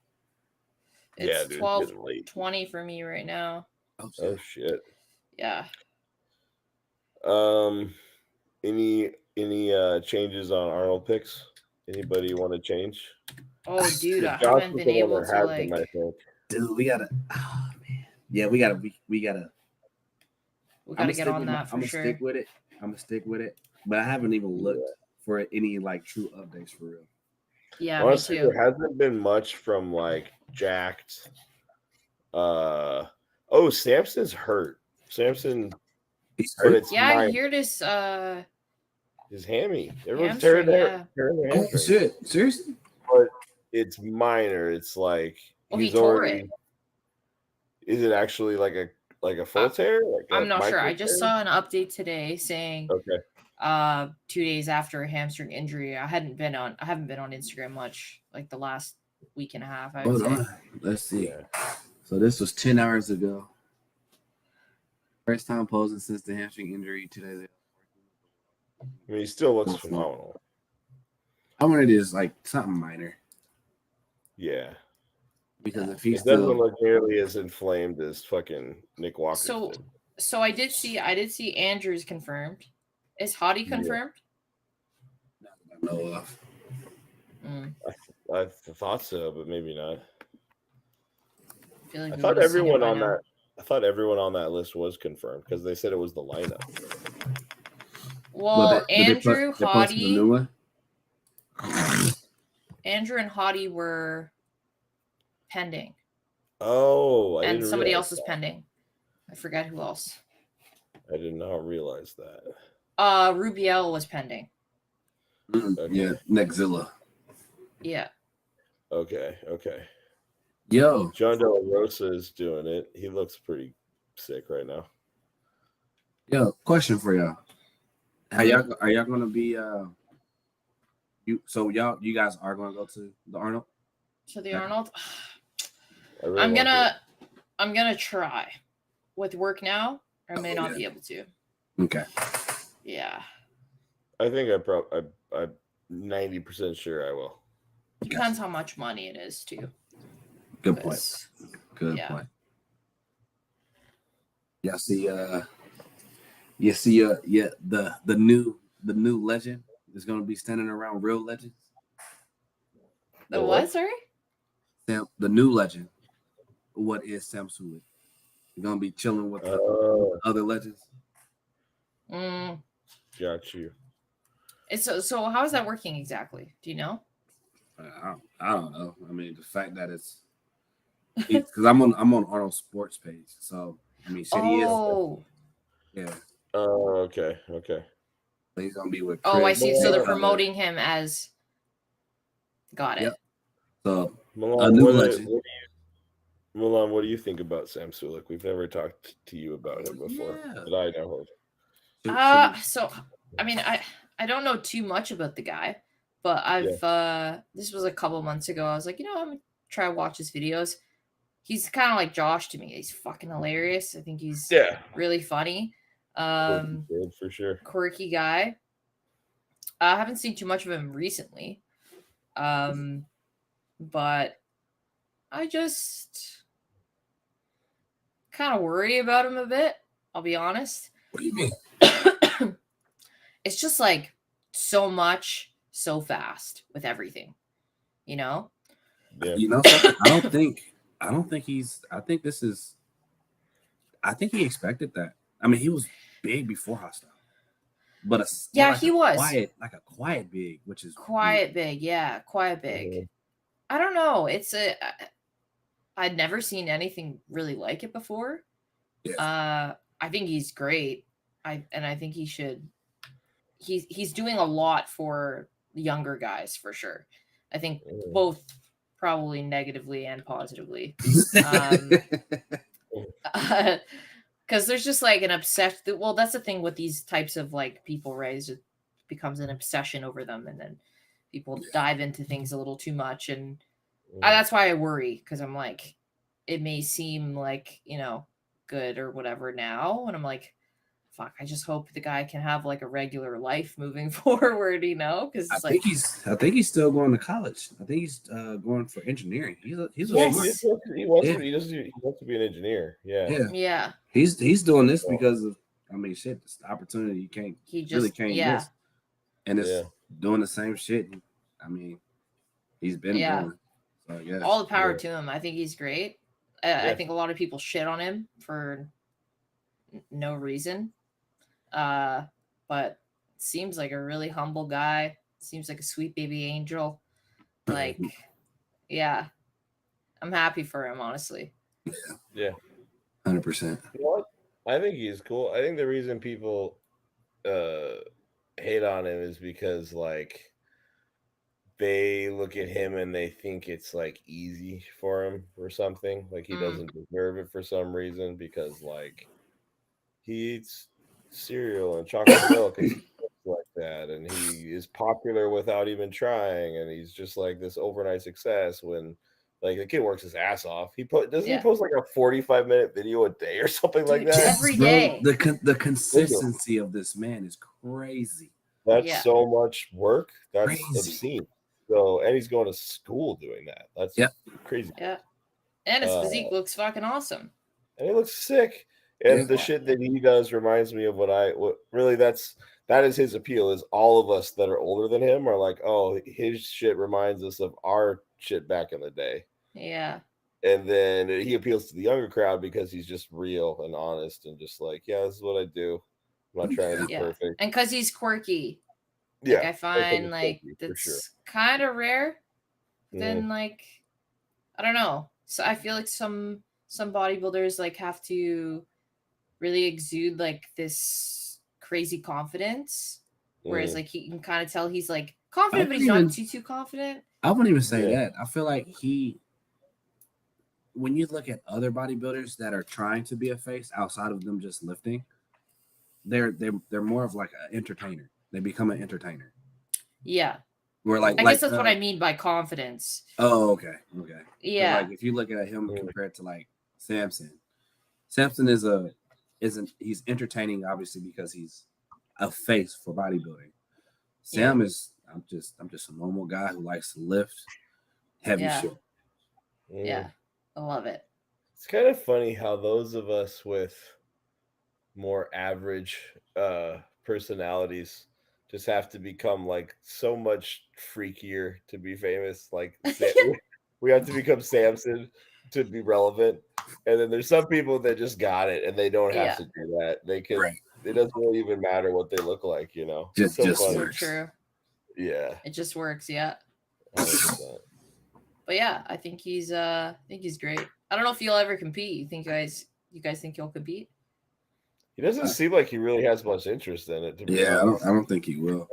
It's dude, it's 12 getting late. 20 for me right now. Oh shit. Yeah. Any changes on Arnold picks? Anybody want to change? Oh, dude, I Josh haven't was been the one able that to had like. them, I think. Dude, we gotta. Oh man, yeah, we gotta. We gotta get on that for sure. I'm gonna stick with it, but I haven't even looked for any like true updates for real. Yeah, Honestly, me too. there hasn't been much from like Jacked. Samson's hurt. Samson, He's but hurt. it's Yeah, I minor. hear this. His hammy. Everyone's Hamstring, tearing their Oh hamstring. shit! Seriously? But it's minor. It's like Well, he's he tore already. it. Is it actually like a full tear? Like I'm a not sure. I micro just tear? saw an update today saying Okay. 2 days after a hamstring injury. I haven't been on Instagram much like the last week and a half, I would Hold say. on. Let's see. Yeah. So this was 10 hours ago. First time posing since the hamstring injury today. I mean, he still looks phenomenal. I wanted it is like something minor Yeah. because if It he's doesn't still look nearly as inflamed as fucking Nick Walker did. So I did see Andrew's confirmed. Is Hottie confirmed? I know of. I thought so, but maybe not. I feel like I we thought would've seen it everyone by on now. that. I thought everyone on that list was confirmed because they said it was the lineup. Well, Andrew, they posted the new Hottie, one. Andrew and Hottie were pending, Oh, I and didn't somebody realize else was that. pending. I forgot who else. I did not realize that. Rubiel was pending. Okay. Yeah, Nexzilla. Yeah. Okay. Yo, John De La Rosa is doing it. He looks pretty sick right now. question for y'all. Are y'all gonna be you guys are gonna go to the Arnold? So the Arnold. I'm gonna try. With work now, I may not be able to. Okay. Yeah. I think I'm 90% sure I will. Depends how much money it is too. Good point. Good yeah. point. Yeah, see the new legend is gonna be standing around real legends. The what, sorry? Sam, the new legend. What is Sam Sulik? You're gonna be chilling with the other legends. Got you. So how is that working exactly? Do you know? I don't know. I mean, the fact that it's because I'm on Arnold's sports page, so I mean, shit, he is. Yeah. Oh, okay. He's gonna be with. Chris, I see. So they're promoting him as. Got it. Yep. So Milan, a new legend. Milan, what do you think about Sam Sulik? We've never talked to you about him before, but I know him. So I mean, I don't know too much about the guy, but this was a couple months ago. I was like, I'm gonna try to watch his videos. He's kind of like Josh to me. He's fucking hilarious. I think he's really funny. For sure. Quirky guy. I haven't seen too much of him recently. But I just kind of worry about him a bit. I'll be honest. What do you mean? It's just like so much, so fast with everything, Yeah. I don't think he's. I think he expected that. I mean, he was big before Hostile, but he was quiet big, which is quiet big. Yeah, quiet big. Mm-hmm. I don't know. I'd never seen anything really like it before. Yeah. I think he's great. I think he should. He's doing a lot for the younger guys for sure. I think both probably negatively and positively. Because there's just like an obsession. Well, that's the thing with these types of like people, right? It becomes an obsession over them, and then people dive into things a little too much, and that's why I worry, because I'm like, it may seem like good or whatever now, and I'm like, fuck, I just hope the guy can have like a regular life moving forward, you know? Because I it's like, think he's still going to college. I think he's going for engineering. He's a Yes. smart. He wants to be an engineer. Yeah. yeah, He's doing this because of, I mean, shit, it's the opportunity you can't he just, really can't yeah, miss, and it's Yeah. doing the same shit. I mean, he's been Yeah. doing. So I guess all the power Yeah. to him. I think he's great. Yeah. I think a lot of people shit on him for no reason. But seems like a really humble guy. Seems like a sweet baby angel. Like, yeah, I'm happy for him, honestly. Yeah. 100%. You know what? I think he's cool. I think the reason people hate on him is because like they look at him and they think it's like easy for him or something. Like he doesn't deserve it for some reason because like he eats cereal and chocolate milk and stuff like that, and he is popular without even trying, and he's just like this overnight success when like the kid works his ass off. He doesn't he post like a 45-minute video a day or something like Dude, that? every day. The consistency of this man is crazy. That's so much work. That's Crazy. obscene. So, and he's going to school doing that. That's crazy. Yeah. And his physique looks fucking awesome. And he looks sick. And the shit that he does reminds me of what really that is his appeal, is all of us that are older than him are like, oh, his shit reminds us of our shit back in the day. Yeah. And then he appeals to the younger crowd because he's just real and honest and just like, yeah, this is what I do. I'm not trying to be perfect. And because he's quirky. Yeah. Like, I find like quirky, that's kind of rare. Then like, I don't know. So I feel like some bodybuilders like have to really exude like this crazy confidence, whereas like you can kind of tell he's like confident, but he's not too confident. I wouldn't even say that. I feel like when you look at other bodybuilders that are trying to be a face outside of them just lifting, they're more of like an entertainer. They become an entertainer. Yeah. Where like I guess that's what I mean by confidence. Oh, okay. Yeah. Like if you look at him compared to like Samson he's entertaining obviously because he's a face for bodybuilding. Sam is I'm just a normal guy who likes to lift heavy shit. Yeah. I love it. It's kind of funny how those of us with more average personalities just have to become like so much freakier to be famous. Like we have to become Samson to be relevant. And then there's some people that just got it and they don't have to do that. They can it doesn't really even matter what they look like, you know. Just so true. Yeah. It just works, yeah. 100%. But yeah, I think he's great. I don't know if he'll ever compete. You guys think he'll compete? He doesn't seem like he really has much interest in it. To be honest. I don't think he will.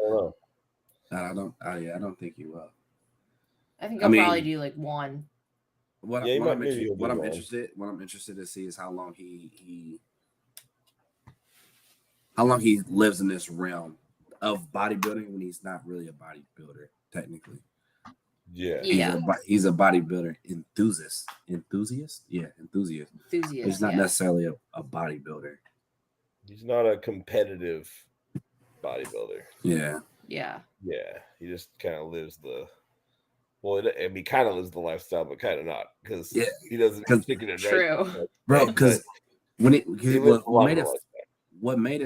I don't know. I don't think he will. I think he'll probably do like one. What I'm interested to see is how long he lives in this realm of bodybuilding when he's not really a bodybuilder technically. Yeah. He's a bodybuilder enthusiast. Yeah, enthusiast. He's not necessarily a bodybuilder. He's not a competitive bodybuilder. Yeah. Yeah. Yeah. He just kind of lives he kind of lives the lifestyle, but kind of not because he doesn't think it true. Right. Bro, because what made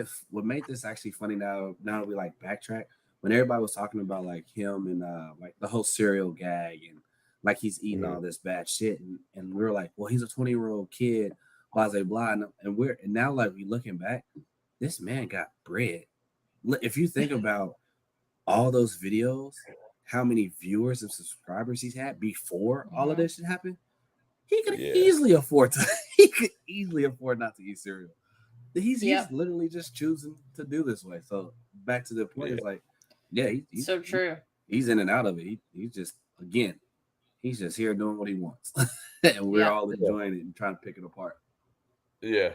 this actually funny now that we like backtrack, when everybody was talking about like him and like the whole cereal gag and like he's eating all this bad shit and we were like, well, he's a 20-year-old kid, blah blah blah, and now like we looking back, this man got bread. If you think about all those videos, how many viewers and subscribers he's had before all of this shit happened, he could easily afford not to eat cereal. He's literally just choosing to do this way. So back to the point, it's like, he's so true. He's in and out of it. He's just here doing what he wants, and we're all enjoying it and trying to pick it apart. Yeah,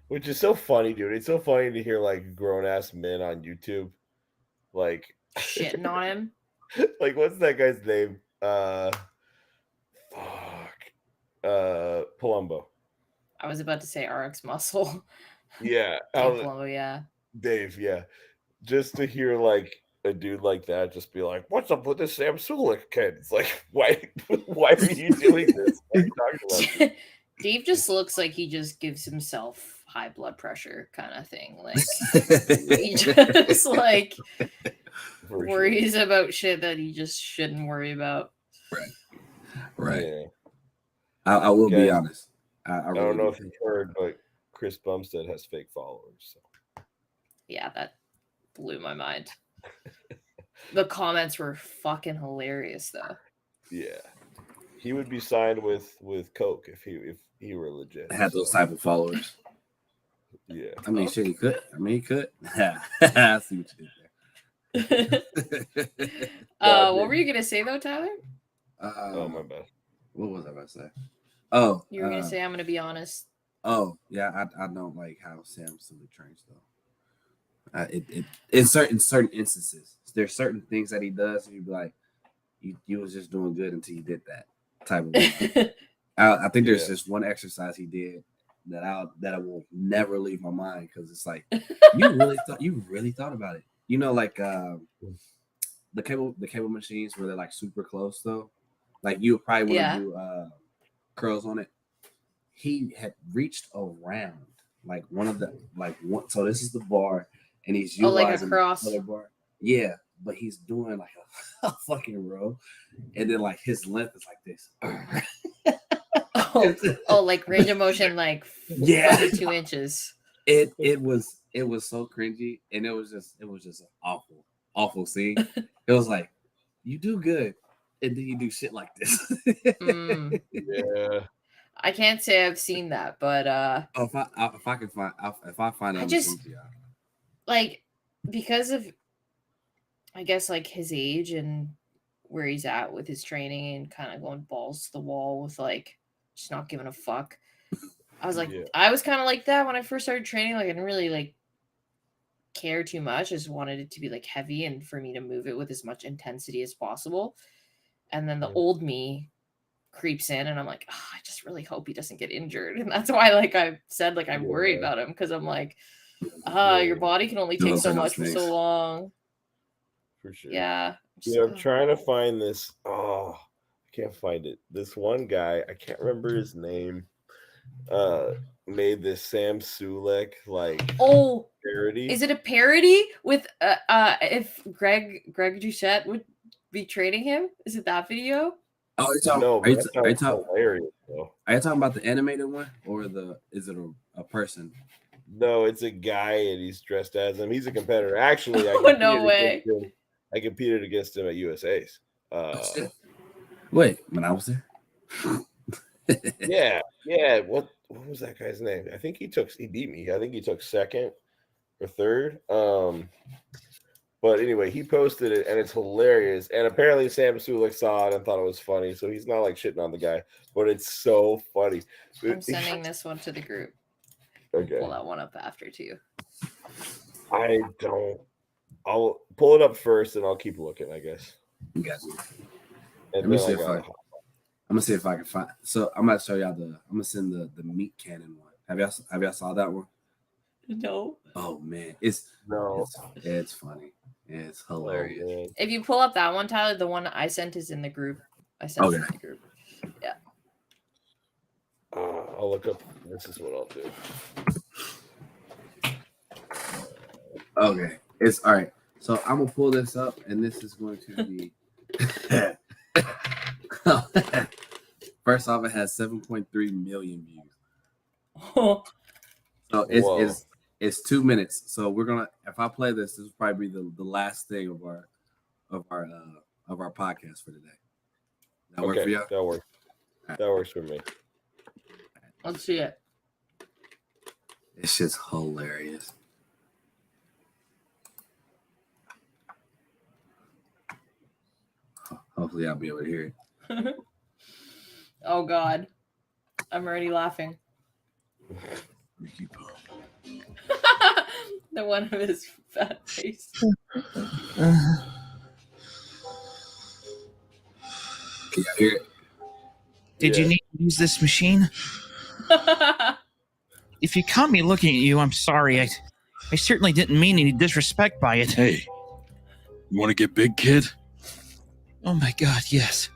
which is so funny, dude. It's so funny to hear like grown ass men on YouTube, like shitting on him. Like, what's that guy's name? Palumbo. I was about to say RX Muscle. Yeah, Dave Lowe, yeah. Dave, yeah. Just to hear like a dude like that just be like, "What's up with this Sam Sulik kid?" It's like, why are you doing this? Why are you talking about this? Dave just looks like he just gives himself high blood pressure kind of thing. Like he just like For sure. worries about shit that he just shouldn't worry about. Right. Yeah. I will be Guys, honest. I I really don't know do. if you've heard, but Chris Bumstead has fake followers. So. Yeah, that blew my mind. The comments were fucking hilarious though. Yeah. He would be signed with Coke if he were legit. Had those type of followers. Yeah. I mean, shit, he could. I could. I see what you did there. What were you gonna say though, Tyler? Oh, my bad. What was I about to say? Oh, You were gonna say I'm gonna be honest. Oh, yeah, I don't like how Sam Sulik trains though. It in certain instances, there's certain things that he does, and you'd be like, you was just doing good until you did that type of way. I think there's just one exercise he did that I will never leave my mind because it's like you really thought about it. You know, like the cable machines where they're like super close though. Like you would probably want to do curls on it. He had reached around like one of the so this is the bar and he's utilizing like a cross. the other bar. Yeah, but he's doing like a fucking row, and then like his length is like this. oh, like range of motion, like 2 inches. It was so cringy, and it was just an awful scene. It was like, you do good, and then you do shit like this. Yeah. I can't say I've seen that, but if I find out, I just like because of I guess like his age and where he's at with his training and kind of going balls to the wall with like just not giving a fuck. I was like, I was kind of like that when I first started training. Like I didn't really like care too much. I just wanted it to be like heavy and for me to move it with as much intensity as possible. And then the old me creeps in and I'm like, oh, I just really hope he doesn't get injured. And that's why like I said like I worry about him because I'm like, your body can only take so much for so long. For sure. Yeah. I'm trying to find this. Oh, I can't find it. This one guy, I can't remember his name, made this Sam Sulik like parody. Is it a parody with if Greg Doucette would be training him? Is it that video? Oh, are you talking about the animated one or is it a person? No, it's a guy and he's dressed as him. He's a competitor. Actually, I competed against him at USA's. Wait, when I was there? yeah. What was that guy's name? I think he beat me. I think he took second or third. But anyway, he posted it and it's hilarious. And apparently Sam Sulik saw it and thought it was funny. So he's not like shitting on the guy, but it's so funny. I'm sending this one to the group. Okay. Pull that one up after too. I'll pull it up first and I'll keep looking, I guess. Got you. I'm gonna see if I can find. So I'm gonna show y'all I'm gonna send the meat cannon one. Have y'all saw that one? No. Oh man, it's funny. It's hilarious. Oh, if you pull up that one, Tyler, the one I sent is in the group. I sent it in the group. Yeah. I'll look up. This is what I'll do. Okay, it's all right. So I'm gonna pull this up, and this is going to be. First off, it has 7.3 million views. So it's 2 minutes. So we're gonna. If I play this will probably be the last thing of our podcast for today. That work for you? That works. Right. That works for me. Let's see it. It's just hilarious. Hopefully I'll be able to hear it. Oh God. I'm already laughing. The one of his fat face. Can you hear it? Did you need to use this machine? If you caught me looking at you, I'm sorry. I certainly didn't mean any disrespect by it. Hey, you want to get big, kid? Oh my God, yes.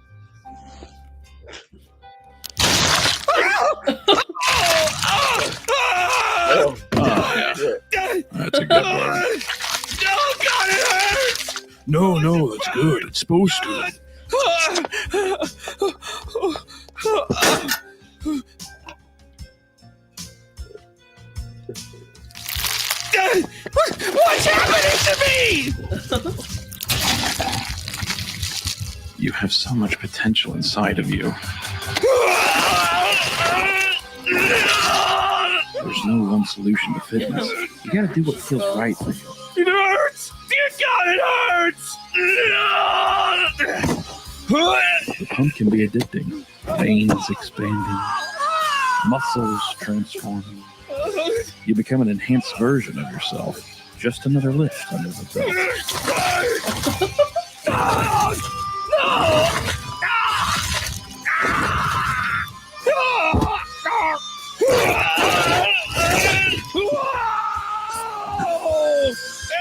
Oh, yeah. That's a good one. Oh God, it hurts! No, that's good. It's supposed to. What's happening to me? You have so much potential inside of you. There's no one solution to fitness. You gotta do what feels right for you. It hurts! Dear God, it hurts! The pump can be addicting. Veins expanding, muscles transforming. You become an enhanced version of yourself. Just another lift under the belt.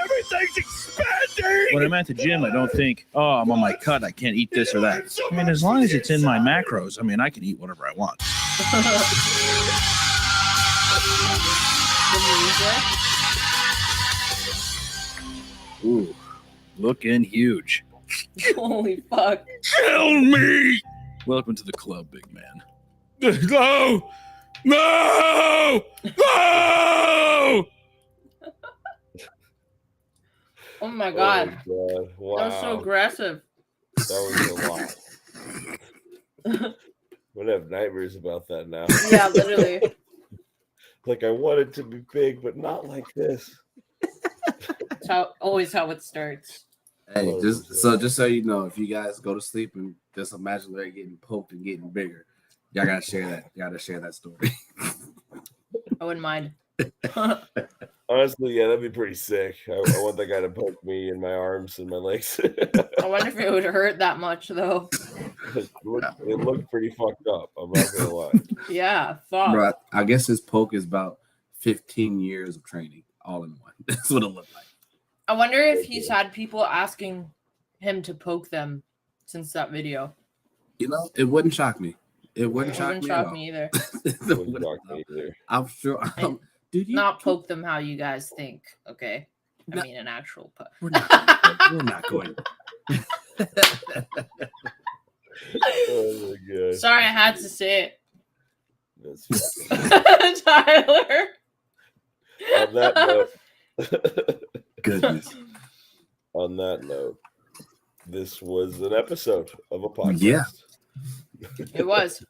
Everything's expanding! When I'm at the gym, I don't think, oh, I'm on my cut, I can't eat this or that. I mean, as long as it's in my macros, I mean, I can eat whatever I want. Ooh, looking huge. Holy fuck. Kill me! Welcome to the club, big man. No! No! No! Oh my God. Oh my God. Wow. That was so aggressive. That was a lot. I'm gonna have nightmares about that now. Yeah, literally. Like I want it to be big, but not like this. It's always how it starts. Hey, just so you know, if you guys go to sleep and just imagine they're getting poked and getting bigger, y'all gotta share that. You gotta share that story. I wouldn't mind. Honestly, yeah, that'd be pretty sick. I want that guy to poke me in my arms and my legs. I wonder if it would hurt that much though. It looked pretty fucked up. I'm not gonna lie. Yeah, fuck. Bro, I guess his poke is about 15 years of training all in one. That's what it looked like. I wonder if he's had people asking him to poke them since that video. You know, it wouldn't shock me. It wouldn't shock me either. Wouldn't shock me either. I'm sure. Dude, Not poke them how you guys think. Okay, No. I mean an actual poke. We're not going. Oh my God. Sorry, I had to say That's it. Tyler. on that note. Goodness. On that note, this was an episode of a podcast. Yeah. It was.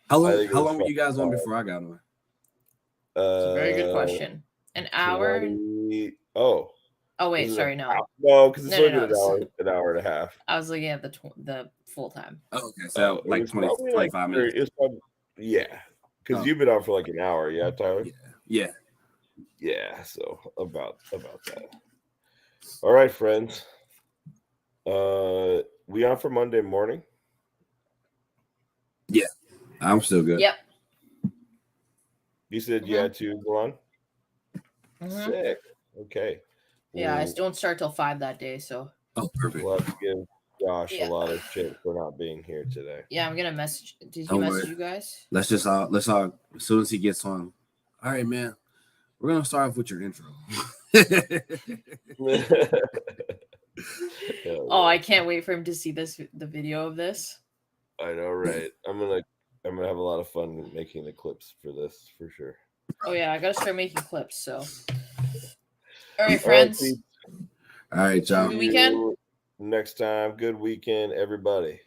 How I think it long was were you guys on fun. before I got on? It's a very good question. An hour? 20 Oh. Oh wait, Is it sorry, no. No, because it's No, only no, been an hour and a half. I was looking at the full time. Oh, okay. So It like was 20, probably 25 minutes. It was probably, yeah. Because Oh. you've been on for like an hour, yeah, Tyler? Yeah. Yeah, so about that. All right, friends. We on for Monday morning? I'm still good. Yep. You said you had to go on? Mhm. Sick. Okay. Yeah, I We'll- don't start till 5 that day, so Oh, perfect. We'll have to give Josh Yeah. a lot of shit for not being here today. yeah, I'm gonna message. Did he Don't message worry. you guys? Let's all as soon as he gets on. All right, man. We're gonna start off with your intro. Oh, I can't wait for him to see the video of this. I know, right? I'm gonna have a lot of fun making the clips for this for sure. Oh yeah, I gotta start making clips. So, all right, All friends. right, All right, y'all. Good weekend. See you next time. Good weekend, everybody.